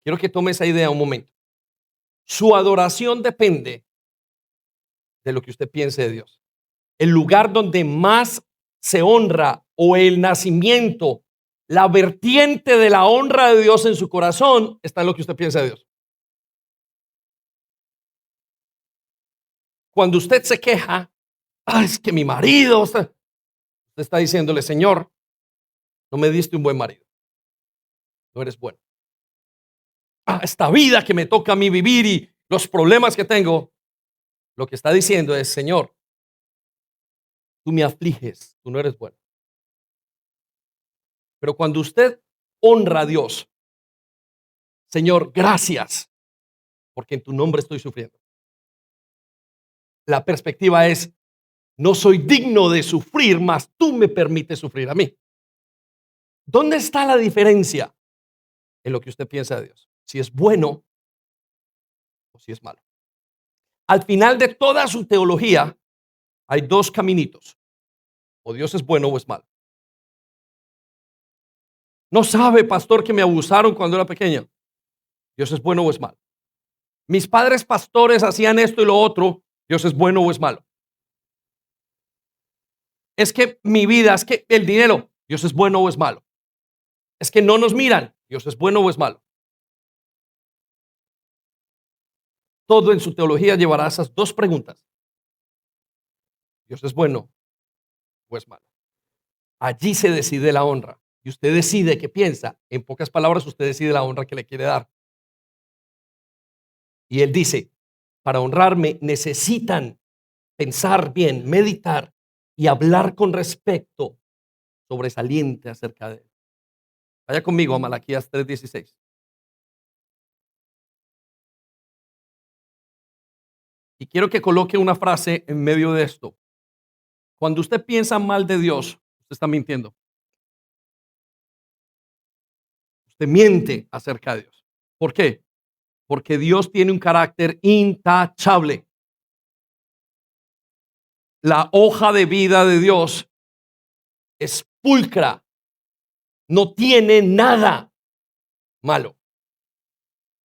Speaker 1: Quiero que tome esa idea un momento. Su adoración depende de lo que usted piense de Dios. El lugar donde más se honra o el nacimiento, la vertiente de la honra de Dios en su corazón está en lo que usted piensa de Dios. Cuando usted se queja, es que mi marido, usted está diciéndole, Señor, no me diste un buen marido, no eres bueno. Esta vida que me toca a mí vivir y los problemas que tengo, lo que está diciendo es, Señor, tú me afliges, tú no eres bueno. Pero cuando usted honra a Dios, Señor, gracias, porque en tu nombre estoy sufriendo. La perspectiva es, no soy digno de sufrir, mas tú me permites sufrir a mí. ¿Dónde está la diferencia en lo que usted piensa de Dios? Si es bueno o si es malo. Al final de toda su teología hay dos caminitos. O Dios es bueno o es malo. No sabe, pastor, que me abusaron cuando era pequeña. Dios es bueno o es malo. Mis padres pastores hacían esto y lo otro. Dios es bueno o es malo. Es que mi vida, es que el dinero, Dios es bueno o es malo. Es que no nos miran, Dios es bueno o es malo. Todo en su teología llevará a esas dos preguntas. Dios es bueno o es malo. Allí se decide la honra. Y usted decide qué piensa. En pocas palabras, usted decide la honra que le quiere dar. Y él dice, para honrarme necesitan pensar bien, meditar y hablar con respecto sobresaliente acerca de él. Vaya conmigo a Malaquías 3:16. Y quiero que coloque una frase en medio de esto. Cuando usted piensa mal de Dios, usted está mintiendo. Usted miente acerca de Dios. ¿Por qué? Porque Dios tiene un carácter intachable. La hoja de vida de Dios es pulcra. No tiene nada malo.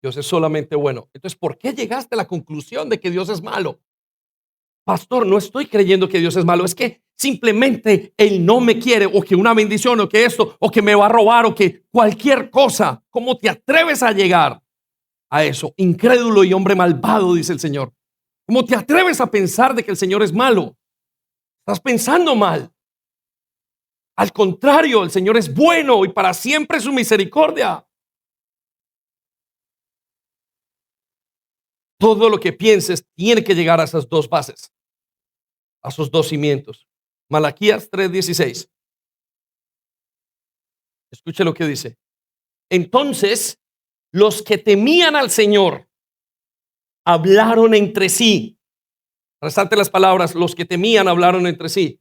Speaker 1: Dios es solamente bueno. Entonces, ¿por qué llegaste a la conclusión de que Dios es malo? Pastor, no estoy creyendo que Dios es malo. Es que simplemente Él no me quiere, o que una bendición, o que esto, o que me va a robar, o que cualquier cosa. ¿Cómo te atreves a llegar a eso? Incrédulo y hombre malvado, dice el Señor. ¿Cómo te atreves a pensar de que el Señor es malo? Estás pensando mal. Al contrario, el Señor es bueno y para siempre su misericordia. Todo lo que pienses tiene que llegar a esas dos bases, a esos dos cimientos. Malaquías 3:16. Escuche lo que dice. Entonces, los que temían al Señor hablaron entre sí. Resalte las palabras, los que temían hablaron entre sí.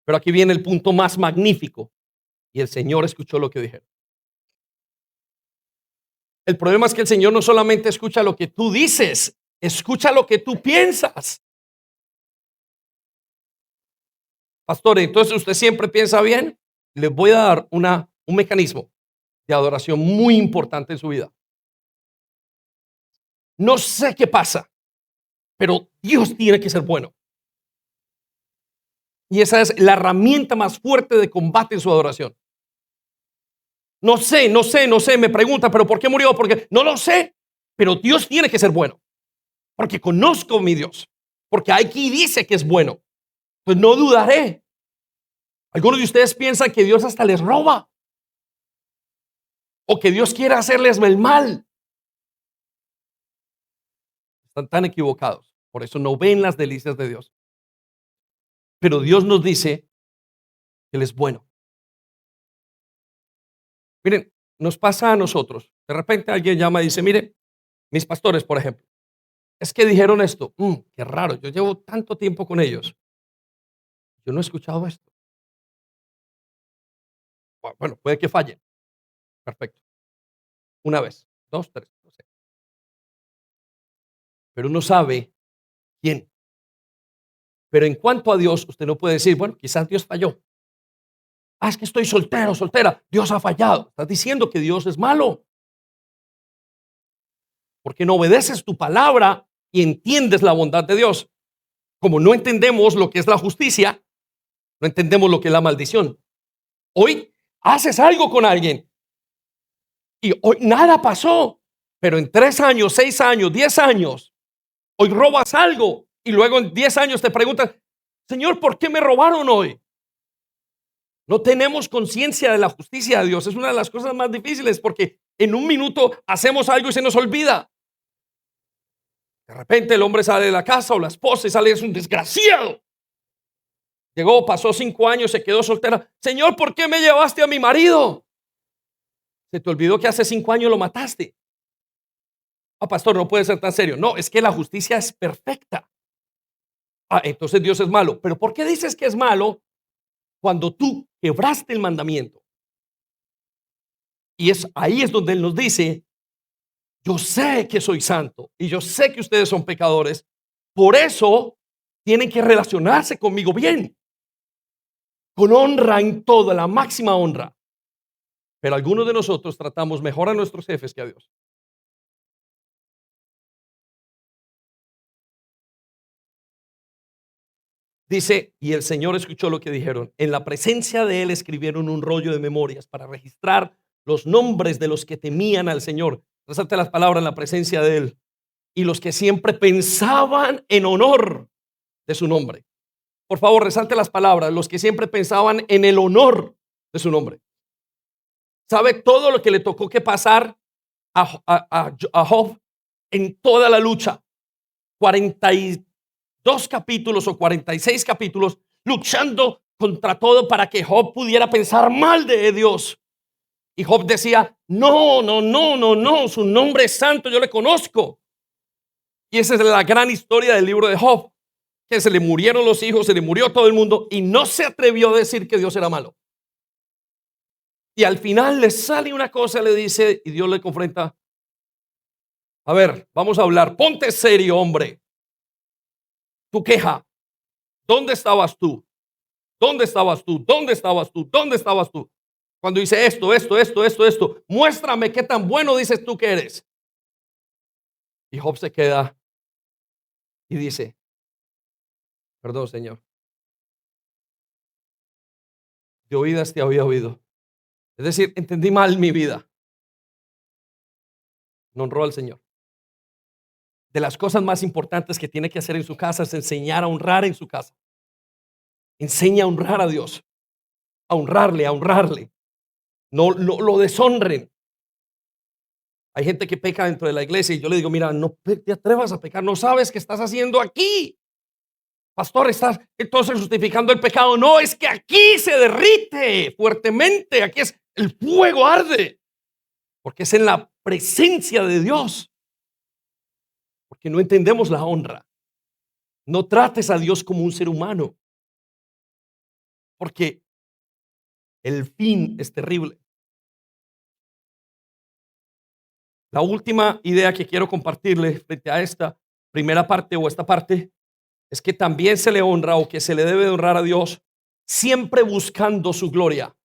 Speaker 1: Pero aquí viene el punto más magnífico. Y el Señor escuchó lo que dijeron. El problema es que el Señor no solamente escucha lo que tú dices, escucha lo que tú piensas. Pastor, entonces usted siempre piensa bien. Le voy a dar un mecanismo de adoración muy importante en su vida. No sé qué pasa, pero Dios tiene que ser bueno. Y esa es la herramienta más fuerte de combate en su adoración. No sé, me pregunta, pero ¿por qué murió? Porque no lo sé, pero Dios tiene que ser bueno. Porque conozco a mi Dios. Porque aquí dice que es bueno. Pues no dudaré. Algunos de ustedes piensan que Dios hasta les roba. O que Dios quiere hacerles el mal. Están tan equivocados. Por eso no ven las delicias de Dios. Pero Dios nos dice que Él es bueno. Miren, nos pasa a nosotros. De repente alguien llama y dice, mire, mis pastores, por ejemplo, es que dijeron esto. Qué raro, yo llevo tanto tiempo con ellos. Yo no he escuchado esto. Bueno, puede que fallen. Perfecto. Una vez, dos, tres, no sé. Pero uno sabe quién. Pero en cuanto a Dios, usted no puede decir, bueno, quizás Dios falló. Es que estoy soltero, soltera. Dios ha fallado. Estás diciendo que Dios es malo. porque no obedeces tu palabra y entiendes la bondad de Dios. Como no entendemos lo que es la justicia, no entendemos lo que es la maldición. Hoy haces algo con alguien y hoy nada pasó, pero en 3 años, 6 años, 10 años, hoy robas algo y luego en 10 años te preguntas, Señor, ¿por qué me robaron hoy? No tenemos conciencia de la justicia de Dios. Es una de las cosas más difíciles porque en un minuto hacemos algo y se nos olvida. De repente el hombre sale de la casa o la esposa y sale, es un desgraciado. Llegó, pasó 5 años, se quedó soltera. Señor, ¿por qué me llevaste a mi marido? Se te olvidó que hace 5 años lo mataste. Ah, pastor, no puede ser tan serio. No, es que la justicia es perfecta. Ah, entonces Dios es malo. Pero ¿por qué dices que es malo cuando tú quebraste el mandamiento? Y ahí es donde Él nos dice, yo sé que soy santo y yo sé que ustedes son pecadores. Por eso tienen que relacionarse conmigo bien, con honra en toda, la máxima honra. Pero algunos de nosotros tratamos mejor a nuestros jefes que a Dios. Dice, y el Señor escuchó lo que dijeron. En la presencia de Él escribieron un rollo de memorias para registrar los nombres de los que temían al Señor. Resalte las palabras en la presencia de Él. Y los que siempre pensaban en honor de su nombre. Por favor, resalte las palabras. Los que siempre pensaban en el honor de su nombre. ¿Sabe todo lo que le tocó que pasar a Job en toda la lucha? 42 capítulos o 46 capítulos luchando contra todo para que Job pudiera pensar mal de Dios. Y Job decía, no, no, no, no, no, su nombre es santo, yo le conozco. Y esa es la gran historia del libro de Job, que se le murieron los hijos, se le murió todo el mundo y no se atrevió a decir que Dios era malo. Y al final le sale una cosa, le dice, y Dios le confronta, a ver, vamos a hablar, ponte serio, hombre. Tu queja, ¿dónde estabas tú? ¿Dónde estabas tú? ¿Dónde estabas tú? ¿Dónde estabas tú? Cuando dice esto, muéstrame qué tan bueno dices tú que eres. Y Job se queda y dice, perdón, Señor, de oídas te había oído. Es decir, entendí mal mi vida. No honró al Señor. De las cosas más importantes que tiene que hacer en su casa es enseñar a honrar en su casa. Enseña a honrar a Dios, a honrarle, a honrarle. No lo deshonren. Hay gente que peca dentro de la iglesia y yo le digo, mira, no te atrevas a pecar, no sabes qué estás haciendo aquí. Pastor, estás entonces justificando el pecado. No, es que aquí se derrite fuertemente, aquí es el fuego arde, porque es en la presencia de Dios, porque no entendemos la honra. No trates a Dios como un ser humano, porque el fin es terrible. La última idea que quiero compartirle frente a esta primera parte o esta parte es que también se le honra o que se le debe honrar a Dios siempre buscando su gloria,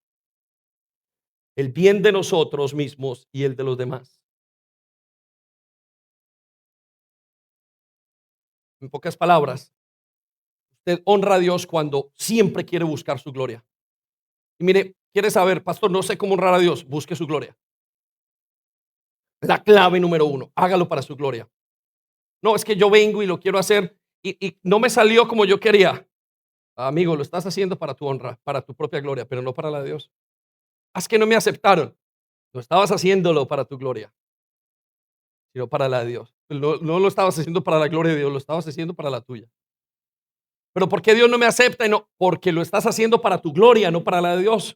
Speaker 1: el bien de nosotros mismos y el de los demás. En pocas palabras, usted honra a Dios cuando siempre quiere buscar su gloria. Y mire, quiere saber, pastor, no sé cómo honrar a Dios, busque su gloria. La clave número 1, hágalo para su gloria. No, es que yo vengo y lo quiero hacer y no me salió como yo quería. Amigo, lo estás haciendo para tu honra, para tu propia gloria, pero no para la de Dios. Es que no me aceptaron. No estabas haciéndolo para tu gloria, sino para la de Dios. No lo estabas haciendo para la gloria de Dios, lo estabas haciendo para la tuya. Pero ¿por qué Dios no me acepta? No, porque lo estás haciendo para tu gloria, no para la de Dios.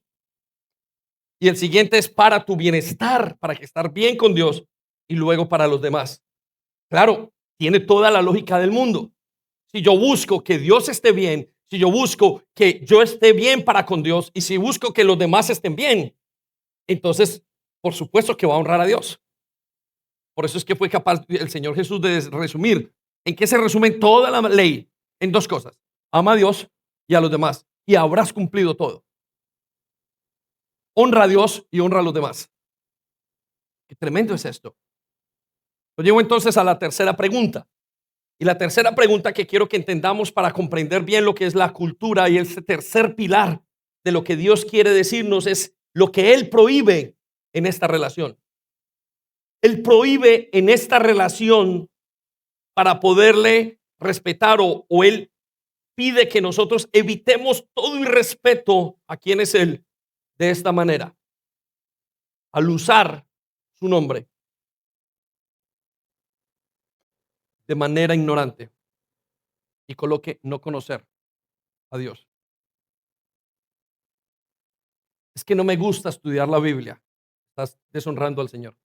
Speaker 1: Y el siguiente es para tu bienestar, para que estar bien con Dios y luego para los demás. Claro, tiene toda la lógica del mundo. Si yo busco que Dios esté bien, si yo busco que yo esté bien para con Dios y si busco que los demás estén bien, entonces, por supuesto que va a honrar a Dios. Por eso es que fue capaz el Señor Jesús de resumir. ¿En qué se resume toda la ley? En 2 cosas. Ama a Dios y a los demás y habrás cumplido todo. Honra a Dios y honra a los demás. Qué tremendo es esto. Lo llevo entonces a la tercera pregunta. Y la tercera pregunta que quiero que entendamos para comprender bien lo que es la cultura y ese tercer pilar de lo que Dios quiere decirnos es lo que Él prohíbe en esta relación. Él prohíbe en esta relación para poderle respetar o Él pide que nosotros evitemos todo irrespeto a quien es Él de esta manera, al usar su nombre de manera ignorante y coloque no conocer a Dios. Es que no me gusta estudiar la Biblia. Estás deshonrando al Señor.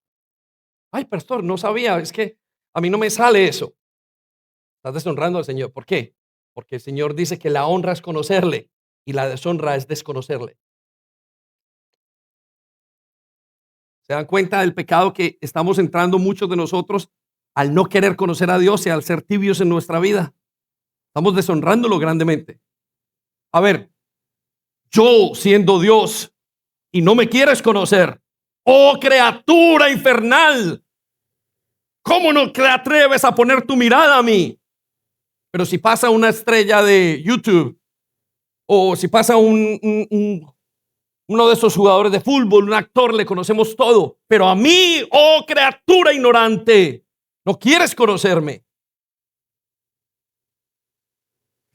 Speaker 1: Ay, pastor, no sabía, es que a mí no me sale eso. Estás deshonrando al Señor. ¿Por qué? Porque el Señor dice que la honra es conocerle y la deshonra es desconocerle. ¿Se dan cuenta del pecado que estamos entrando muchos de nosotros al no querer conocer a Dios y al ser tibios en nuestra vida? Estamos deshonrándolo grandemente. A ver, yo siendo Dios y no me quieres conocer, oh criatura infernal, ¿cómo no te atreves a poner tu mirada a mí? Pero si pasa una estrella de YouTube o si pasa uno de esos jugadores de fútbol, un actor, le conocemos todo. Pero a mí, oh criatura ignorante, no quieres conocerme.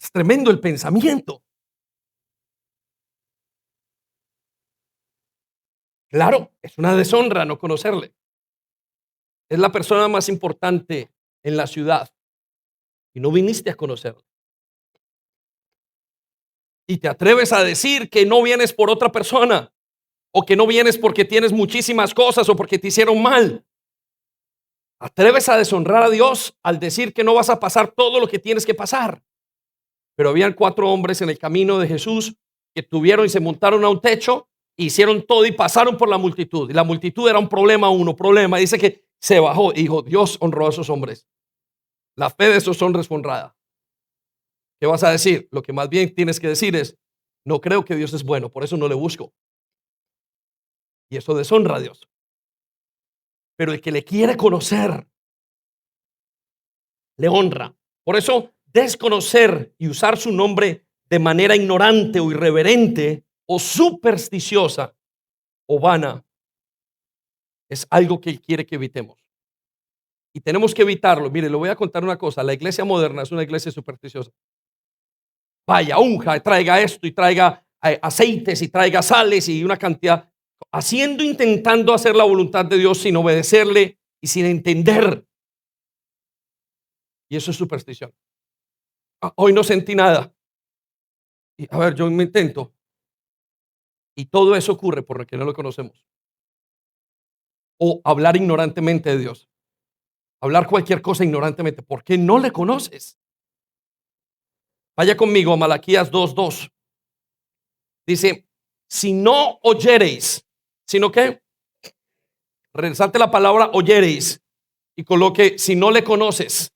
Speaker 1: Es tremendo el pensamiento. Claro, es una deshonra no conocerle. Es la persona más importante en la ciudad y no viniste a conocerle. Y te atreves a decir que no vienes por otra persona o que no vienes porque tienes muchísimas cosas o porque te hicieron mal. Atreves a deshonrar a Dios al decir que no vas a pasar todo lo que tienes que pasar. Pero habían 4 hombres en el camino de Jesús que tuvieron y se montaron a un techo, hicieron todo y pasaron por la multitud. Y la multitud era un problema. Dice que se bajó y dijo, Dios honró a esos hombres. La fe de esos hombres fue honrada. ¿Qué vas a decir? Lo que más bien tienes que decir es, no creo que Dios es bueno, por eso no le busco. Y eso deshonra a Dios. Pero el que le quiere conocer, le honra. Por eso, desconocer y usar su nombre de manera ignorante o irreverente o supersticiosa o vana es algo que Él quiere que evitemos. Y tenemos que evitarlo. Mire, le voy a contar una cosa. La iglesia moderna es una iglesia supersticiosa. Vaya, unja, traiga esto y traiga aceites y traiga sales y una cantidad, intentando hacer la voluntad de Dios sin obedecerle y sin entender. Y eso es superstición. Hoy no sentí nada. Y, a ver, yo me intento. Y todo eso ocurre porque no lo conocemos. O hablar ignorantemente de Dios. Hablar cualquier cosa ignorantemente. ¿Por qué no le conoces? Vaya conmigo a Malaquías 2:2. Dice, si no oyereis, sino que resalte la palabra oyereis y coloque si no le conoces.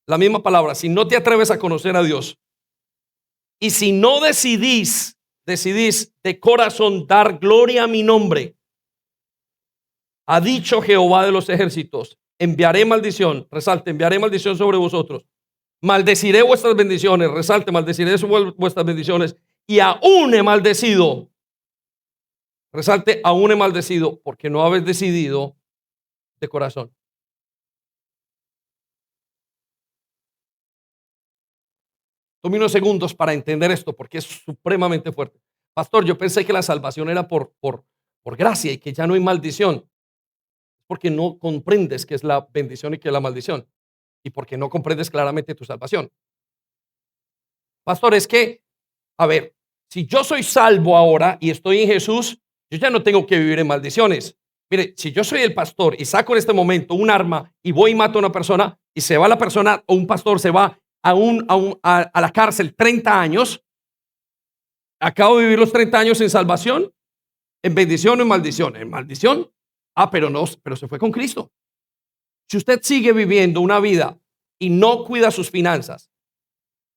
Speaker 1: La misma palabra, si no te atreves a conocer a Dios. Y si no decidís de corazón dar gloria a mi nombre, ha dicho Jehová de los ejércitos, enviaré maldición, resalte, enviaré maldición sobre vosotros. Maldeciré vuestras bendiciones, resalte, maldeciré vuestras bendiciones. Y aún he maldecido, resalte, aún he maldecido, porque no habéis decidido de corazón. Tome unos segundos para entender esto, porque es supremamente fuerte. Pastor, yo pensé que la salvación era por gracia y que ya no hay maldición. Porque no comprendes qué es la bendición y qué es la maldición. Y porque no comprendes claramente tu salvación. Pastor, es que, a ver, si yo soy salvo ahora y estoy en Jesús, yo ya no tengo que vivir en maldiciones. Mire, si yo soy el pastor y saco en este momento un arma y voy y mato a una persona y se va la persona o un pastor se va a la cárcel 30 años, acabo de vivir los 30 años en salvación, en bendición o en maldición. En maldición, pero se fue con Cristo. Si usted sigue viviendo una vida y no cuida sus finanzas,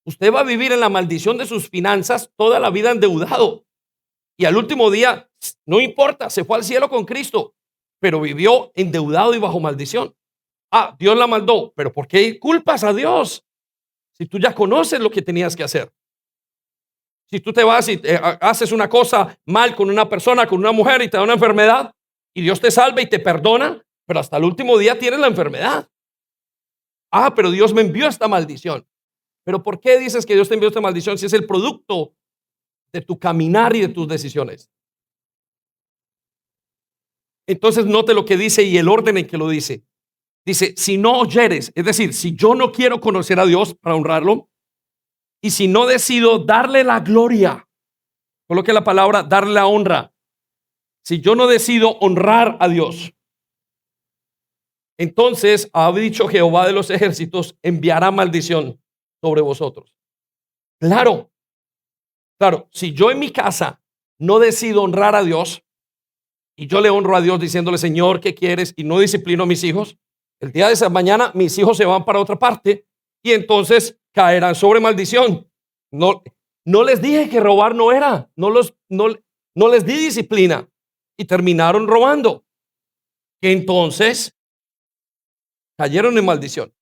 Speaker 1: usted va a vivir en la maldición de sus finanzas toda la vida endeudado. Y al último día, no importa, se fue al cielo con Cristo, pero vivió endeudado y bajo maldición. Dios la mandó, pero ¿por qué culpas a Dios? Si tú ya conoces lo que tenías que hacer. Si tú te vas y haces una cosa mal con una persona, con una mujer y te da una enfermedad y Dios te salva y te perdona, pero hasta el último día tienes la enfermedad. Pero Dios me envió esta maldición. Pero ¿por qué dices que Dios te envió esta maldición si es el producto de tu caminar y de tus decisiones? Entonces note lo que dice y el orden en que lo dice. Dice, si no oyeres, es decir, si yo no quiero conocer a Dios para honrarlo, y si no decido darle la gloria, coloque la palabra darle la honra, si yo no decido honrar a Dios, entonces ha dicho Jehová de los ejércitos, enviará maldición sobre vosotros. Claro, si yo en mi casa no decido honrar a Dios, y yo le honro a Dios diciéndole, Señor, ¿qué quieres? Y no disciplino a mis hijos, el día de esa mañana mis hijos se van para otra parte y entonces caerán sobre maldición. No les dije que robar no era, no les di disciplina y terminaron robando. Que entonces cayeron en maldición.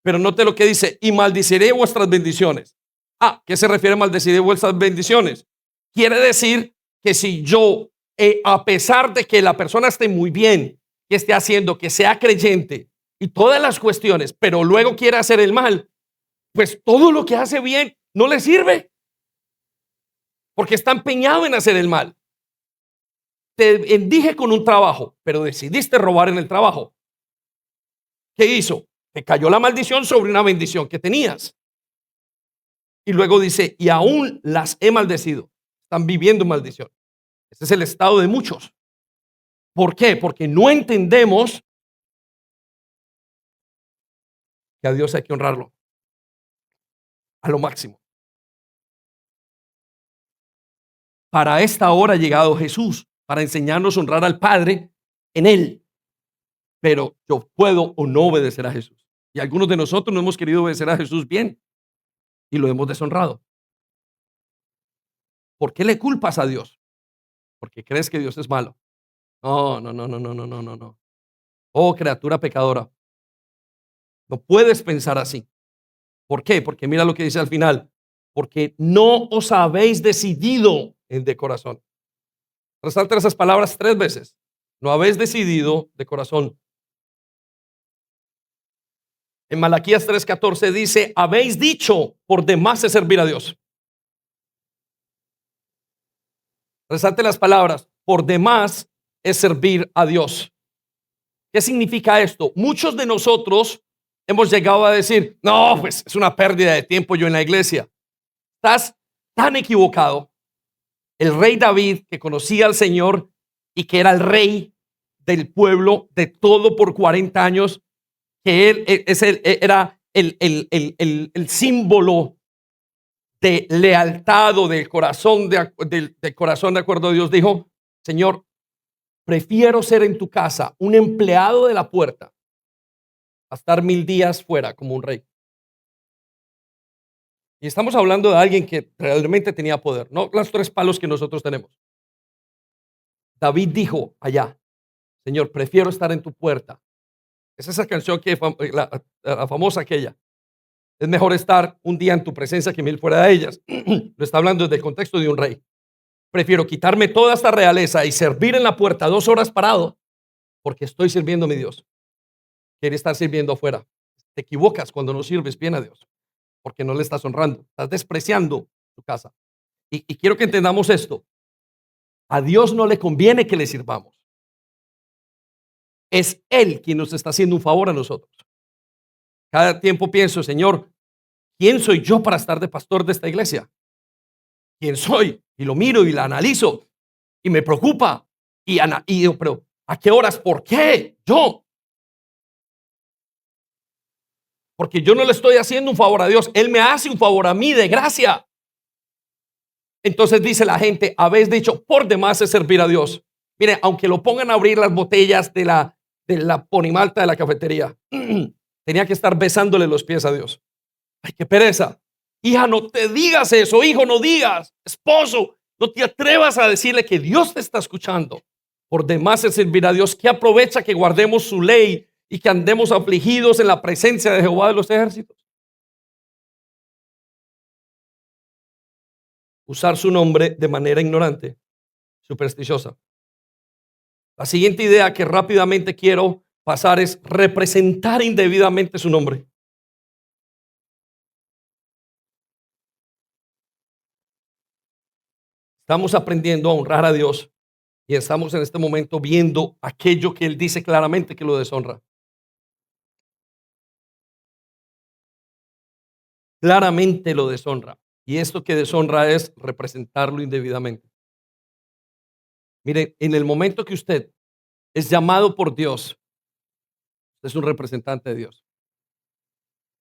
Speaker 1: Pero note lo que dice, y maldiciré vuestras bendiciones. ¿Qué se refiere a maldeciré vuestras bendiciones? Quiere decir que si yo, a pesar de que la persona esté muy bien, que esté haciendo, que sea creyente y todas las cuestiones, pero luego quiere hacer el mal, pues todo lo que hace bien no le sirve, porque está empeñado en hacer el mal. Te bendije con un trabajo, pero decidiste robar en el trabajo. ¿Qué hizo? Te cayó la maldición sobre una bendición que tenías. Y luego dice, y aún las he maldecido. Están viviendo maldición. Ese es el estado de muchos. ¿Por qué? Porque no entendemos que a Dios hay que honrarlo a lo máximo. Para esta hora ha llegado Jesús, para enseñarnos a honrar al Padre en Él. Pero yo puedo o no obedecer a Jesús. Y algunos de nosotros no hemos querido obedecer a Jesús bien y lo hemos deshonrado. ¿Por qué le culpas a Dios? Porque crees que Dios es malo. No. Oh, criatura pecadora. No puedes pensar así. ¿Por qué? Porque mira lo que dice al final. Porque no os habéis decidido de corazón. Resalta esas palabras 3 veces. No habéis decidido de corazón. En Malaquías 3:14 dice, habéis dicho por demás es servir a Dios. Resalte las palabras, por demás es servir a Dios. ¿Qué significa esto? Muchos de nosotros hemos llegado a decir, no, pues es una pérdida de tiempo yo en la iglesia. Estás tan equivocado. El rey David, que conocía al Señor y que era el rey del pueblo de todo por 40 años, que él era el símbolo de lealtad o del corazón del corazón de acuerdo a Dios, dijo, Señor, prefiero ser en tu casa un empleado de la puerta a estar 1000 días fuera como un rey. Y estamos hablando de alguien que realmente tenía poder, no los 3 palos que nosotros tenemos. David dijo allá, Señor, prefiero estar en tu puerta. Es esa canción que la famosa aquella. Es mejor estar un día en tu presencia que 1000 fuera de ellas. Lo está hablando desde el contexto de un rey. Prefiero quitarme toda esta realeza y servir en la puerta 2 horas parado porque estoy sirviendo a mi Dios. Quiere estar sirviendo afuera. Te equivocas cuando no sirves bien a Dios porque no le estás honrando. Estás despreciando tu casa. Y quiero que entendamos esto. A Dios no le conviene que le sirvamos. Es Él quien nos está haciendo un favor a nosotros. Cada tiempo pienso, Señor, ¿quién soy yo para estar de pastor de esta iglesia? ¿Quién soy? Y lo miro y la analizo y me preocupa. Y digo, pero ¿a qué horas? ¿Por qué? Yo. Porque yo no le estoy haciendo un favor a Dios. Él me hace un favor a mí de gracia. Entonces dice la gente, habéis dicho, por demás es servir a Dios. Mire, aunque lo pongan a abrir las botellas de la ponimalta de la cafetería, tenía que estar besándole los pies a Dios. Ay, qué pereza. Hija, no te digas eso. Hijo, no digas. Esposo, no te atrevas a decirle que Dios te está escuchando. por demás el servir a Dios. ¿Qué aprovecha que guardemos su ley y que andemos afligidos en la presencia de Jehová de los ejércitos? Usar su nombre de manera ignorante, supersticiosa. La siguiente idea que rápidamente quiero pasar es representar indebidamente su nombre. Estamos aprendiendo a honrar a Dios y estamos en este momento viendo aquello que Él dice claramente que lo deshonra. Claramente lo deshonra. Y esto que deshonra es representarlo indebidamente. Mire, en el momento que usted es llamado por Dios, usted es un representante de Dios.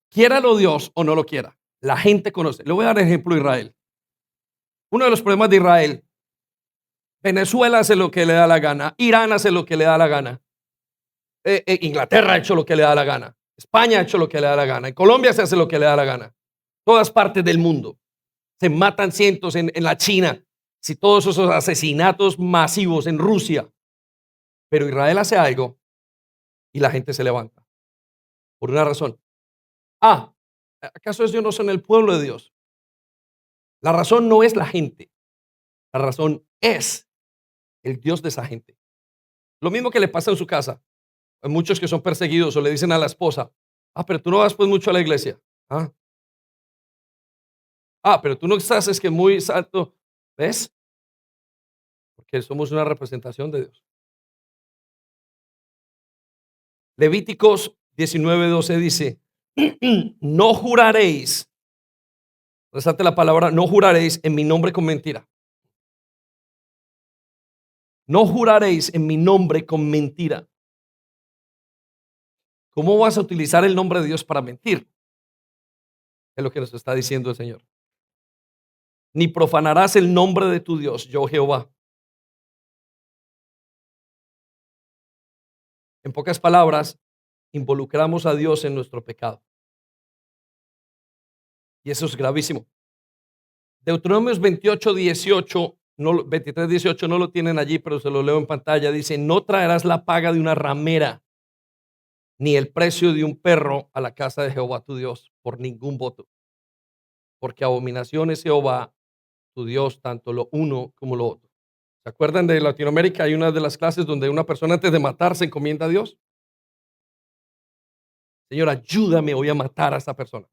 Speaker 1: Quiéralo Dios o no lo quiera, la gente conoce. Le voy a dar ejemplo de Israel. Uno de los problemas de Israel: Venezuela hace lo que le da la gana, Irán hace lo que le da la gana, Inglaterra ha hecho lo que le da la gana, España ha hecho lo que le da la gana, en Colombia se hace lo que le da la gana. Todas partes del mundo se matan cientos en la China, si todos esos asesinatos masivos en Rusia. Pero Israel hace algo y la gente se levanta por una razón. ¿Acaso ellos no son el pueblo de Dios? La razón no es la gente, la razón es el Dios de esa gente. Lo mismo que le pasa en su casa. Hay muchos que son perseguidos o le dicen a la esposa: pero tú no vas pues mucho a la iglesia. Pero tú no estás, es que muy santo. ¿Ves? Porque somos una representación de Dios. Levíticos 19:12 dice: no juraréis, resalte la palabra, no juraréis en mi nombre con mentira. No juraréis en mi nombre con mentira. ¿Cómo vas a utilizar el nombre de Dios para mentir? Es lo que nos está diciendo el Señor. Ni profanarás el nombre de tu Dios, yo Jehová. En pocas palabras, involucramos a Dios en nuestro pecado. Y eso es gravísimo. Deuteronomios 28:18, 23:18 no lo tienen allí, pero se lo leo en pantalla. Dice: no traerás la paga de una ramera, ni el precio de un perro a la casa de Jehová tu Dios por ningún voto. Porque abominación es Jehová tu Dios, tanto lo uno como lo otro. ¿Se acuerdan de Latinoamérica? Hay una de las clases donde una persona antes de matar se encomienda a Dios. Señor, ayúdame hoy a matar a esa persona.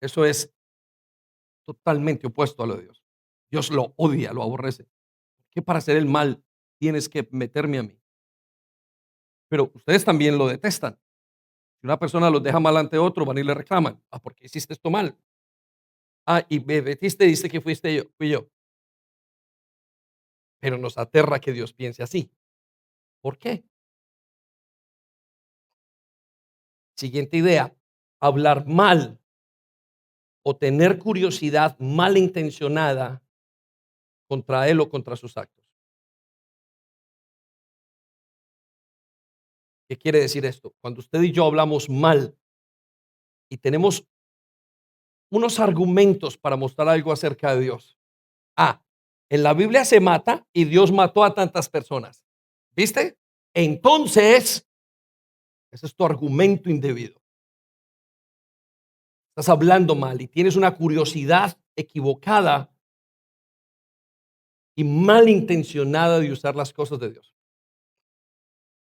Speaker 1: Eso es totalmente opuesto a lo de Dios. Dios lo odia, lo aborrece. ¿Qué para hacer el mal tienes que meterme a mí? Pero ustedes también lo detestan. Si una persona los deja mal ante otro, van y le reclaman: ¿por qué hiciste esto mal? Y me metiste, dice que fui yo. Pero nos aterra que Dios piense así. ¿Por qué? Siguiente idea: hablar mal o tener curiosidad malintencionada contra él o contra sus actos. ¿Qué quiere decir esto? Cuando usted y yo hablamos mal y tenemos unos argumentos para mostrar algo acerca de Dios. En la Biblia se mata y Dios mató a tantas personas. ¿Viste? Entonces, ese es tu argumento indebido. Estás hablando mal y tienes una curiosidad equivocada y malintencionada de usar las cosas de Dios.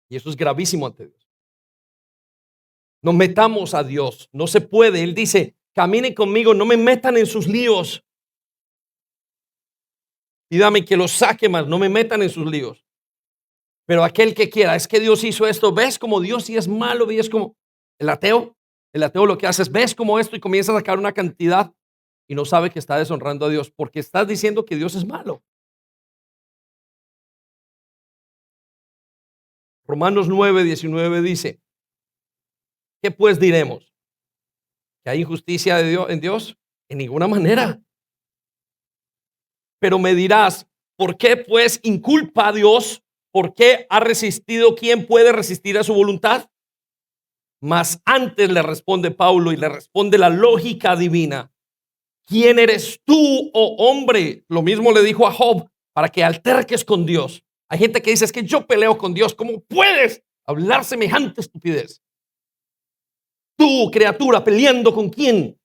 Speaker 1: Y eso es gravísimo ante Dios. No metamos a Dios, no se puede. Él dice: caminen conmigo, no me metan en sus líos. Pídame que los saque más, no me metan en sus líos. Pero aquel que quiera, es que Dios hizo esto, ves como Dios sí es malo, ves como el ateo lo que hace es, ves como esto, y comienza a sacar una cantidad y no sabe que está deshonrando a Dios porque estás diciendo que Dios es malo. Romanos 9:19 dice: ¿qué pues diremos? ¿Que hay injusticia de Dios, en Dios? En ninguna manera. Pero me dirás: ¿por qué pues inculpa a Dios? ¿Por qué ha resistido? ¿Quién puede resistir a su voluntad? Mas antes le responde Pablo y le responde la lógica divina: ¿quién eres tú, oh hombre? Lo mismo le dijo a Job: para que alterques con Dios. Hay gente que dice, es que yo peleo con Dios. ¿Cómo puedes hablar semejante estupidez? Tú, criatura, peleando con quién?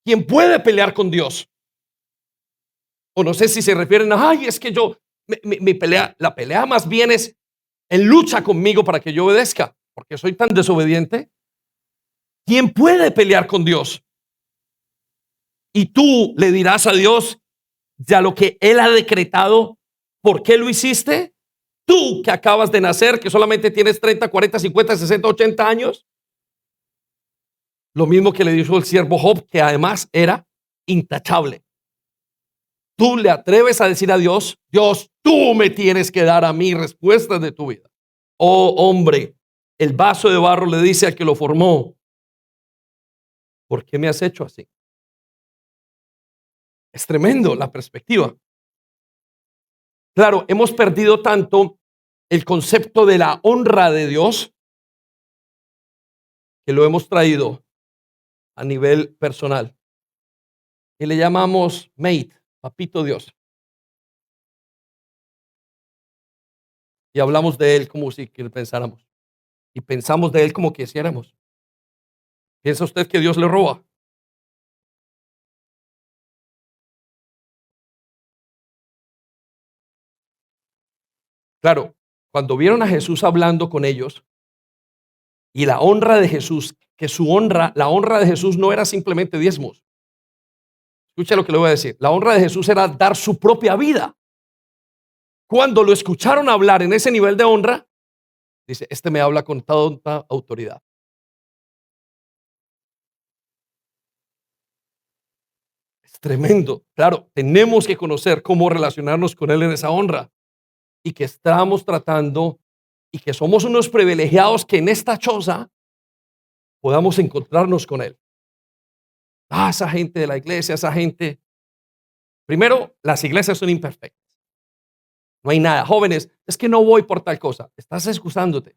Speaker 1: ¿Quién puede pelear con Dios? O no sé si se refieren a, ay, es que yo, mi pelea, la pelea más bien es en lucha conmigo para que yo obedezca, porque soy tan desobediente. ¿Quién puede pelear con Dios? Y tú le dirás a Dios ya lo que Él ha decretado. ¿Por qué lo hiciste? Tú que acabas de nacer, que solamente tienes 30, 40, 50, 60, 80 años. Lo mismo que le dijo el siervo Job, que además era intachable. Tú le atreves a decir a Dios, Dios, tú me tienes que dar a mí respuestas de tu vida. Oh hombre, el vaso de barro le dice al que lo formó, ¿por qué me has hecho así? Es tremendo la perspectiva. Claro, hemos perdido tanto el concepto de la honra de Dios que lo hemos traído a nivel personal. Y le llamamos mate, papito Dios. Y hablamos de Él como si pensáramos. Y pensamos de Él como quisiéramos. ¿Piensa usted que Dios le roba? Claro, cuando vieron a Jesús hablando con ellos y la honra de Jesús, que su honra, la honra de Jesús no era simplemente diezmos. Escucha lo que le voy a decir. La honra de Jesús era dar su propia vida. Cuando lo escucharon hablar en ese nivel de honra, dice, este me habla con tanta autoridad. Es tremendo. Claro, tenemos que conocer cómo relacionarnos con Él en esa honra y que estamos tratando y que somos unos privilegiados que en esta choza podamos encontrarnos con Él. Ah, esa gente de la iglesia, esa gente. Primero, las iglesias son imperfectas. No hay nada. Jóvenes, es que no voy por tal cosa. Estás excusándote.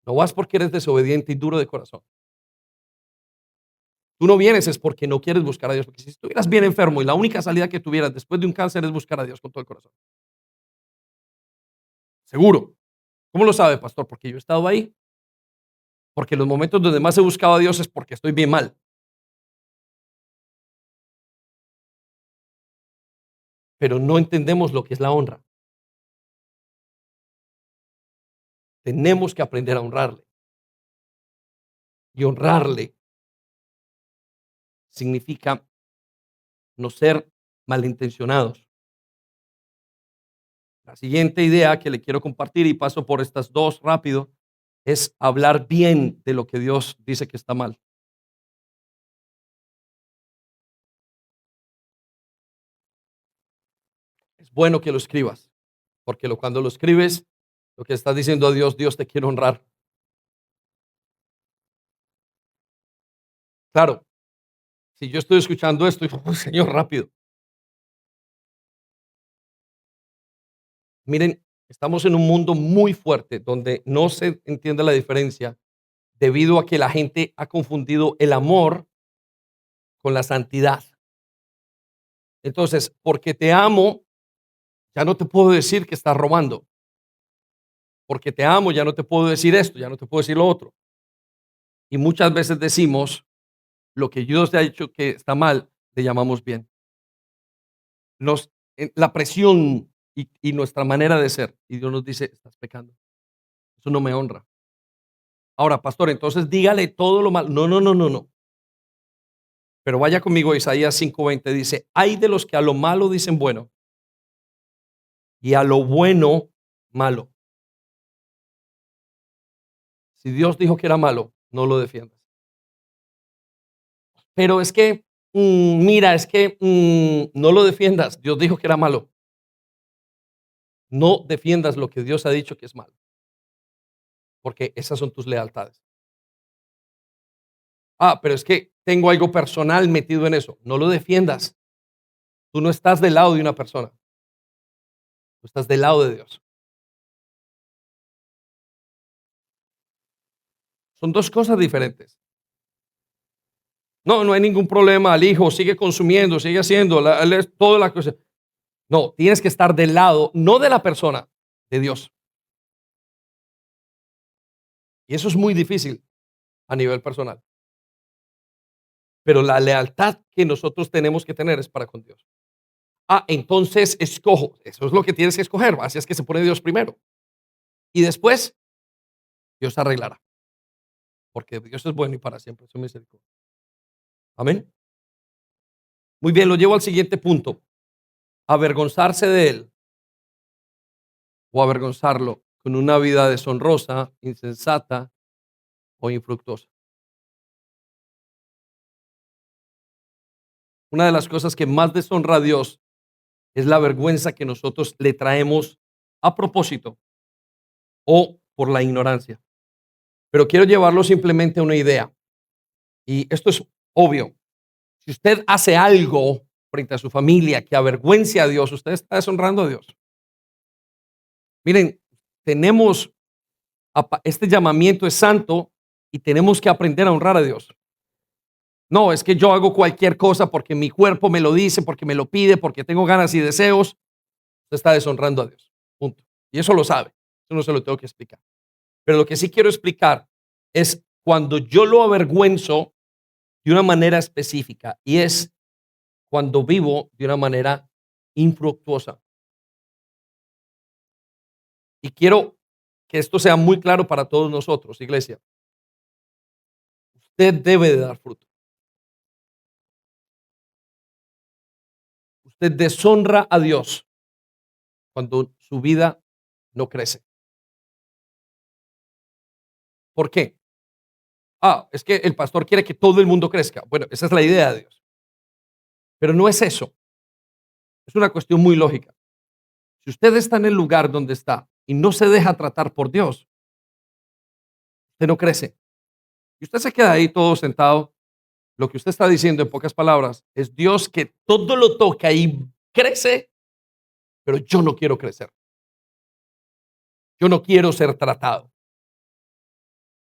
Speaker 1: No vas porque eres desobediente y duro de corazón. Tú no vienes es porque no quieres buscar a Dios. Porque si estuvieras bien enfermo y la única salida que tuvieras después de un cáncer es buscar a Dios con todo el corazón. Seguro. ¿Cómo lo sabe, pastor? Porque yo he estado ahí. Porque los momentos donde más he buscado a Dios es porque estoy bien mal. Pero no entendemos lo que es la honra. Tenemos que aprender a honrarle. Y honrarle significa no ser malintencionados. La siguiente idea que le quiero compartir, y paso por estas dos rápido, es hablar bien de lo que Dios dice que está mal. Es bueno que lo escribas, porque cuando lo escribes, lo que estás diciendo a Dios, Dios te quiere honrar. Claro, si yo estoy escuchando esto, y oh, Señor, rápido. Miren, estamos en un mundo muy fuerte donde no se entiende la diferencia debido a que la gente ha confundido el amor con la santidad. Entonces, porque te amo, ya no te puedo decir que estás robando. Porque te amo, ya no te puedo decir esto, ya no te puedo decir lo otro. Y muchas veces decimos lo que Dios te ha dicho que está mal, le llamamos bien. La presión y nuestra manera de ser. Y Dios nos dice, estás pecando. Eso no me honra. Ahora, pastor, entonces dígale todo lo mal. No, no, no, no, no. Pero vaya conmigo a Isaías 5:20. Dice, hay de los que a lo malo dicen bueno y a lo bueno malo. Si Dios dijo que era malo, no lo defiendas. Pero es que, mira, es que no lo defiendas. Dios dijo que era malo. No defiendas lo que Dios ha dicho que es malo, porque esas son tus lealtades. Ah, pero es que tengo algo personal metido en eso. No lo defiendas. Tú no estás del lado de una persona. Tú estás del lado de Dios. Son dos cosas diferentes. No, no hay ningún problema. El hijo sigue consumiendo, sigue haciendo toda la cosa. No, tienes que estar del lado, no de la persona, de Dios. Y eso es muy difícil a nivel personal. Pero la lealtad que nosotros tenemos que tener es para con Dios. Entonces escojo. Eso es lo que tienes que escoger. Así es que se pone Dios primero. Y después Dios arreglará. Porque Dios es bueno y para siempre su misericordia. Amén. Muy bien, lo llevo al siguiente punto. Avergonzarse de él o avergonzarlo con una vida deshonrosa, insensata o infructuosa. Una de las cosas que más deshonra a Dios es la vergüenza que nosotros le traemos a propósito o por la ignorancia. Pero quiero llevarlo simplemente a una idea. Y esto es obvio. Si usted hace algo frente a su familia que avergüence a Dios, usted está deshonrando a Dios. Miren, tenemos este llamamiento es santo y tenemos que aprender a honrar a Dios. No, es que yo hago cualquier cosa porque mi cuerpo me lo dice, porque me lo pide, porque tengo ganas y deseos. Usted está deshonrando a Dios. Punto. Y eso lo sabe. Eso no se lo tengo que explicar. Pero lo que sí quiero explicar es cuando yo lo avergüenzo de una manera específica y es cuando vivo de una manera infructuosa. Y quiero que esto sea muy claro para todos nosotros, iglesia. Usted debe de dar fruto. Usted deshonra a Dios cuando su vida no crece. ¿Por qué? Es que el pastor quiere que todo el mundo crezca. Bueno, esa es la idea de Dios. Pero no es eso. Es una cuestión muy lógica. Si usted está en el lugar donde está y no se deja tratar por Dios, usted no crece. Y usted se queda ahí todo sentado. Lo que usted está diciendo en pocas palabras es Dios que todo lo toca y crece, pero yo no quiero crecer. Yo no quiero ser tratado.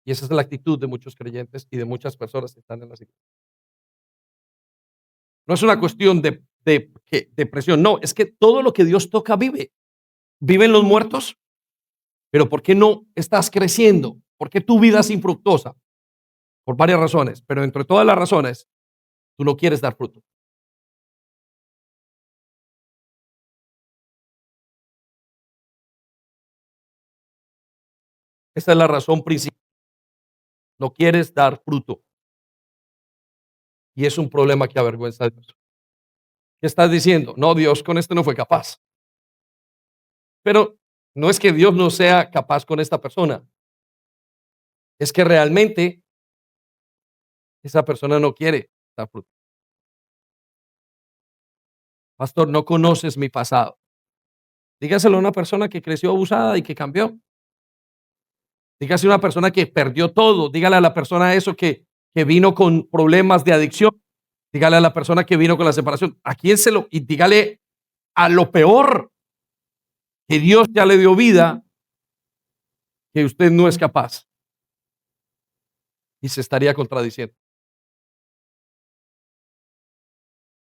Speaker 1: Y esa es la actitud de muchos creyentes y de muchas personas que están en la iglesia. No es una cuestión de presión, no, es que todo lo que Dios toca vive. Viven los muertos, pero ¿por qué no estás creciendo? ¿Por qué tu vida es infructuosa? Por varias razones, pero entre todas las razones, tú no quieres dar fruto. Esa es la razón principal. No quieres dar fruto. Y es un problema que avergüenza a Dios. ¿Qué estás diciendo? No, Dios con este no fue capaz. Pero no es que Dios no sea capaz con esta persona. Es que realmente esa persona no quiere dar fruto. Pastor, no conoces mi pasado. Dígaselo a una persona que creció abusada y que cambió. Dígase a una persona que perdió todo. Dígale a la persona eso que vino con problemas de adicción. Dígale a la persona que vino con la separación. ¿A quién se lo? Y dígale a lo peor que Dios ya le dio vida, que usted no es capaz. Y se estaría contradiciendo.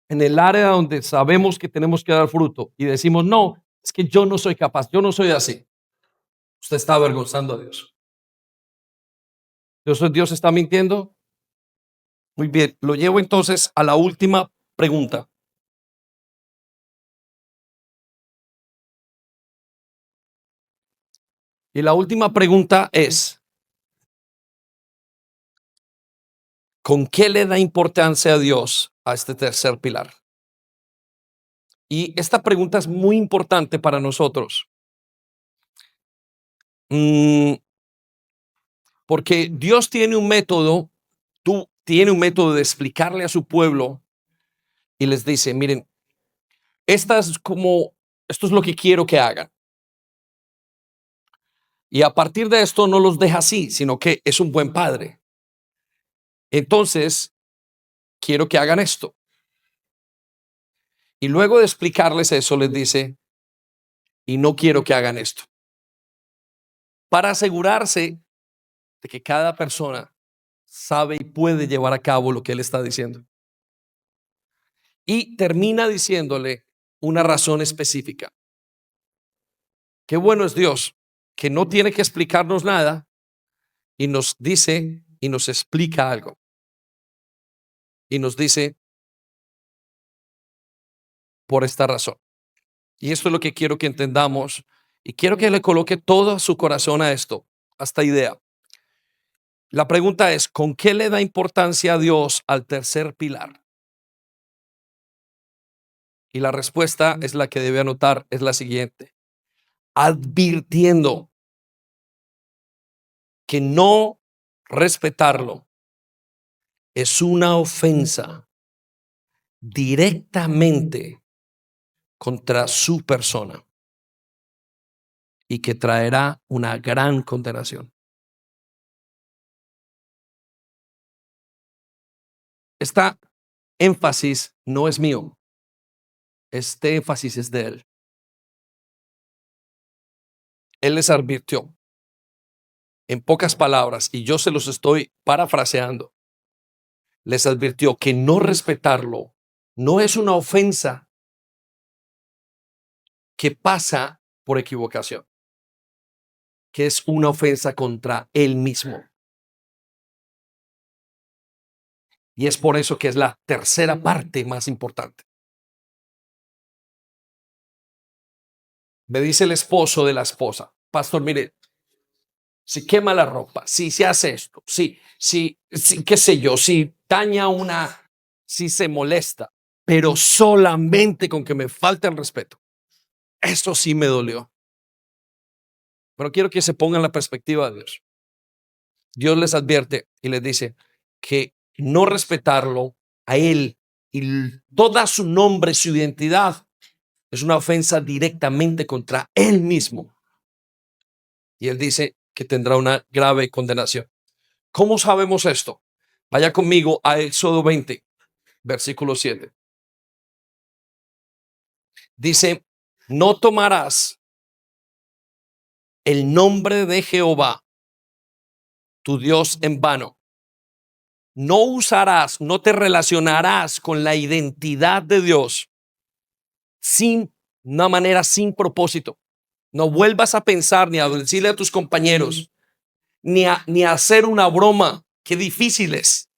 Speaker 1: En el área donde sabemos que tenemos que dar fruto y decimos, no, es que yo no soy capaz, yo no soy así. Usted está avergonzando a Dios. Dios está mintiendo. Muy bien, lo llevo entonces a la última pregunta. Y la última pregunta es, ¿con qué le da importancia a Dios a este tercer pilar? Y esta pregunta es muy importante para nosotros. Porque Dios tiene un método, tiene un método de explicarle a su pueblo y les dice, miren, esto es lo que quiero que hagan. Y a partir de esto no los deja así, sino que es un buen padre. Entonces, quiero que hagan esto. Y luego de explicarles eso, les dice, y no quiero que hagan esto. Para asegurarse de que cada persona sabe y puede llevar a cabo lo que él está diciendo. Y termina diciéndole, una razón específica. Qué bueno es Dios, que no tiene que explicarnos nada y nos dice y nos explica algo. Y nos dice por esta razón. Y esto es lo que quiero que entendamos y quiero que le coloque todo su corazón a esto, a esta idea. La pregunta es, ¿con qué le da importancia a Dios al tercer pilar? Y la respuesta es la que debe anotar, es la siguiente. Advirtiendo que no respetarlo es una ofensa directamente contra su persona y que traerá una gran condenación. Esta énfasis no es mío, este énfasis es de él. Él les advirtió en pocas palabras, y yo se los estoy parafraseando, les advirtió que no respetarlo no es una ofensa que pasa por equivocación, que es una ofensa contra él mismo. Y es por eso que es la tercera parte más importante. Me dice el esposo de la esposa, pastor, mire, si quema la ropa, si se hace esto, si qué sé yo, si daña si se molesta, pero solamente con que me falte el respeto. Eso sí me dolió. Pero quiero que se pongan la perspectiva de Dios. Dios les advierte y les dice que no respetarlo a él y toda su nombre, su identidad, es una ofensa directamente contra él mismo. Y él dice que tendrá una grave condenación. ¿Cómo sabemos esto? Vaya conmigo a Éxodo 20, versículo 7. Dice, no tomarás el nombre de Jehová, tu Dios, en vano. No usarás, no te relacionarás con la identidad de Dios sin una manera sin propósito. No vuelvas a pensar ni a decirle a tus compañeros, ni a hacer una broma. Qué difícil es.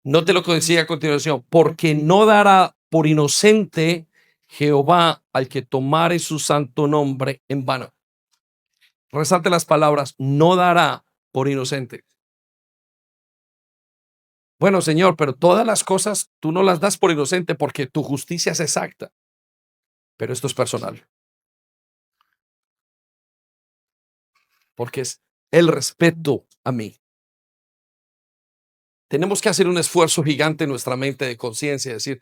Speaker 1: Note lo que decía a continuación, porque no dará por inocente Jehová al que tomare su santo nombre en vano. Resalte las palabras, no dará por inocente. Bueno, Señor, pero todas las cosas tú no las das por inocente porque tu justicia es exacta. Pero esto es personal. Porque es el respeto a mí. Tenemos que hacer un esfuerzo gigante en nuestra mente de conciencia, es decir,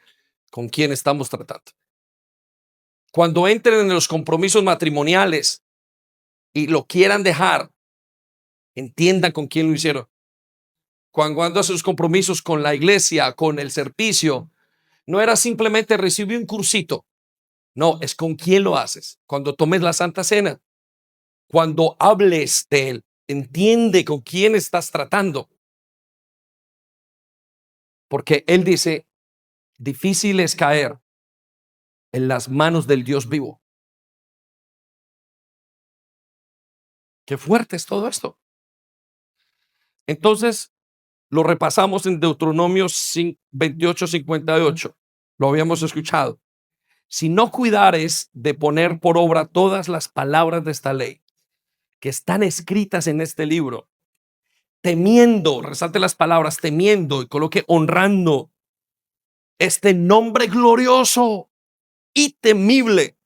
Speaker 1: con quién estamos tratando. Cuando entren en los compromisos matrimoniales y lo quieran dejar, entiendan con quién lo hicieron. Cuando hacen sus compromisos con la iglesia, con el servicio, no era simplemente recibir un cursito. No, es con quién lo haces. Cuando tomes la Santa Cena, cuando hables de él, entiende con quién estás tratando. Porque él dice, difícil es caer en las manos del Dios vivo. Qué fuerte es todo esto. Entonces, lo repasamos en Deuteronomio 28:58. Lo habíamos escuchado. Si no cuidares de poner por obra todas las palabras de esta ley que están escritas en este libro, temiendo, resalte las palabras, temiendo y coloque honrando este nombre glorioso y temible.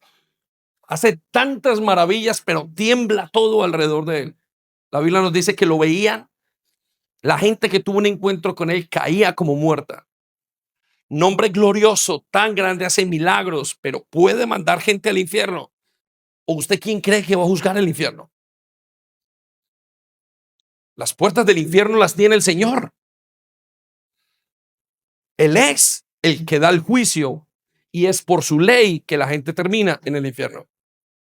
Speaker 1: Hace tantas maravillas, pero tiembla todo alrededor de él. La Biblia nos dice que lo veían. La gente que tuvo un encuentro con él caía como muerta. Nombre glorioso, tan grande, hace milagros, pero puede mandar gente al infierno. ¿O usted quién cree que va a juzgar el infierno? Las puertas del infierno las tiene el Señor. Él es el que da el juicio y es por su ley que la gente termina en el infierno.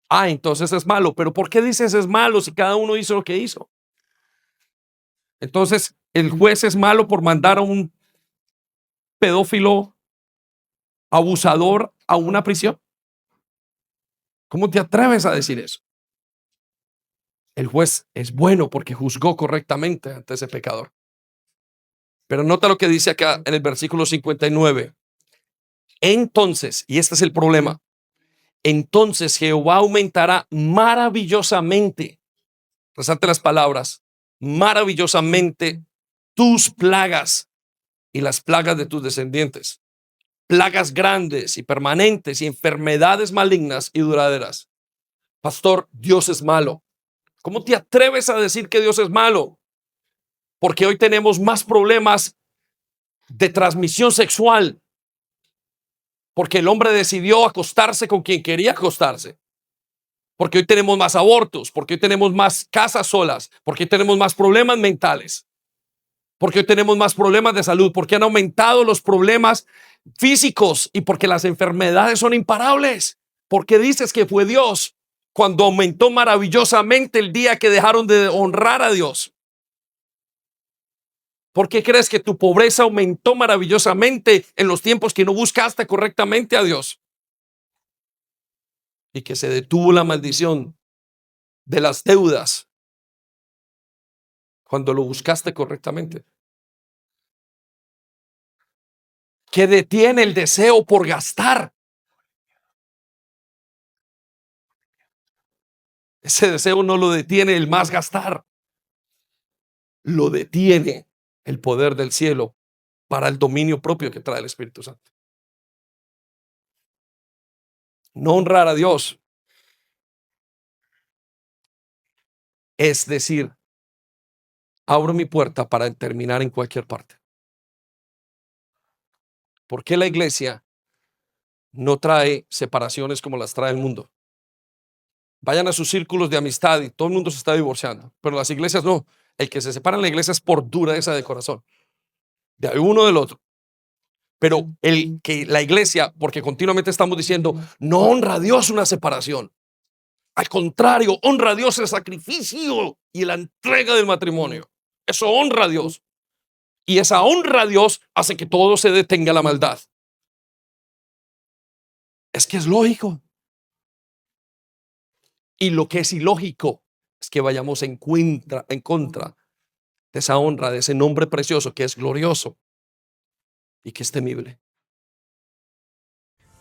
Speaker 1: Ah, entonces es malo. ¿Pero por qué dices es malo si cada uno hizo lo que hizo? Entonces, el juez es malo por mandar a un pedófilo abusador a una prisión? ¿Cómo te atreves a decir eso? El juez es bueno porque juzgó correctamente ante ese pecador. Pero nota lo que dice acá en el versículo 59. Entonces, y este es el problema, entonces Jehová aumentará maravillosamente, resalte las palabras, maravillosamente tus plagas y las plagas de tus descendientes, plagas grandes y permanentes y enfermedades malignas y duraderas. Pastor, Dios es malo. ¿Cómo te atreves a decir que Dios es malo? Porque hoy tenemos más problemas de transmisión sexual, porque el hombre decidió acostarse con quien quería acostarse, porque hoy tenemos más abortos, porque hoy tenemos más casas solas, porque hoy tenemos más problemas mentales, porque hoy tenemos más problemas de salud, porque han aumentado los problemas físicos y porque las enfermedades son imparables. ¿Por qué dices que fue Dios cuando aumentó maravillosamente el día que dejaron de honrar a Dios? ¿Por qué crees que tu pobreza aumentó maravillosamente en los tiempos que no buscaste correctamente a Dios? Y que se detuvo la maldición de las deudas cuando lo buscaste correctamente. Que detiene el deseo por gastar. Ese deseo no lo detiene el más gastar. Lo detiene el poder del cielo para el dominio propio que trae el Espíritu Santo. No honrar a Dios es decir, abro mi puerta para terminar en cualquier parte. ¿Por qué la iglesia no trae separaciones como las trae el mundo? Vayan a sus círculos de amistad y todo el mundo se está divorciando, pero las iglesias no. El que se separa en la iglesia es por dureza de corazón, de uno del otro. Pero el que la iglesia, porque continuamente estamos diciendo, no honra a Dios una separación. Al contrario, honra a Dios el sacrificio y la entrega del matrimonio. Eso honra a Dios. Y esa honra a Dios hace que todo se detenga la maldad. Es que es lógico. Y lo que es ilógico es que vayamos en contra de esa honra, de ese nombre precioso que es glorioso y que es temible.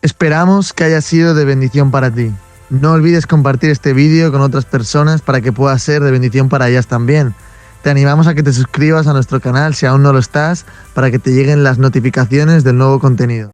Speaker 2: Esperamos que haya sido de bendición para ti. No olvides compartir este vídeo con otras personas para que pueda ser de bendición para ellas también. Te animamos a que te suscribas a nuestro canal si aún no lo estás, para que te lleguen las notificaciones del nuevo contenido.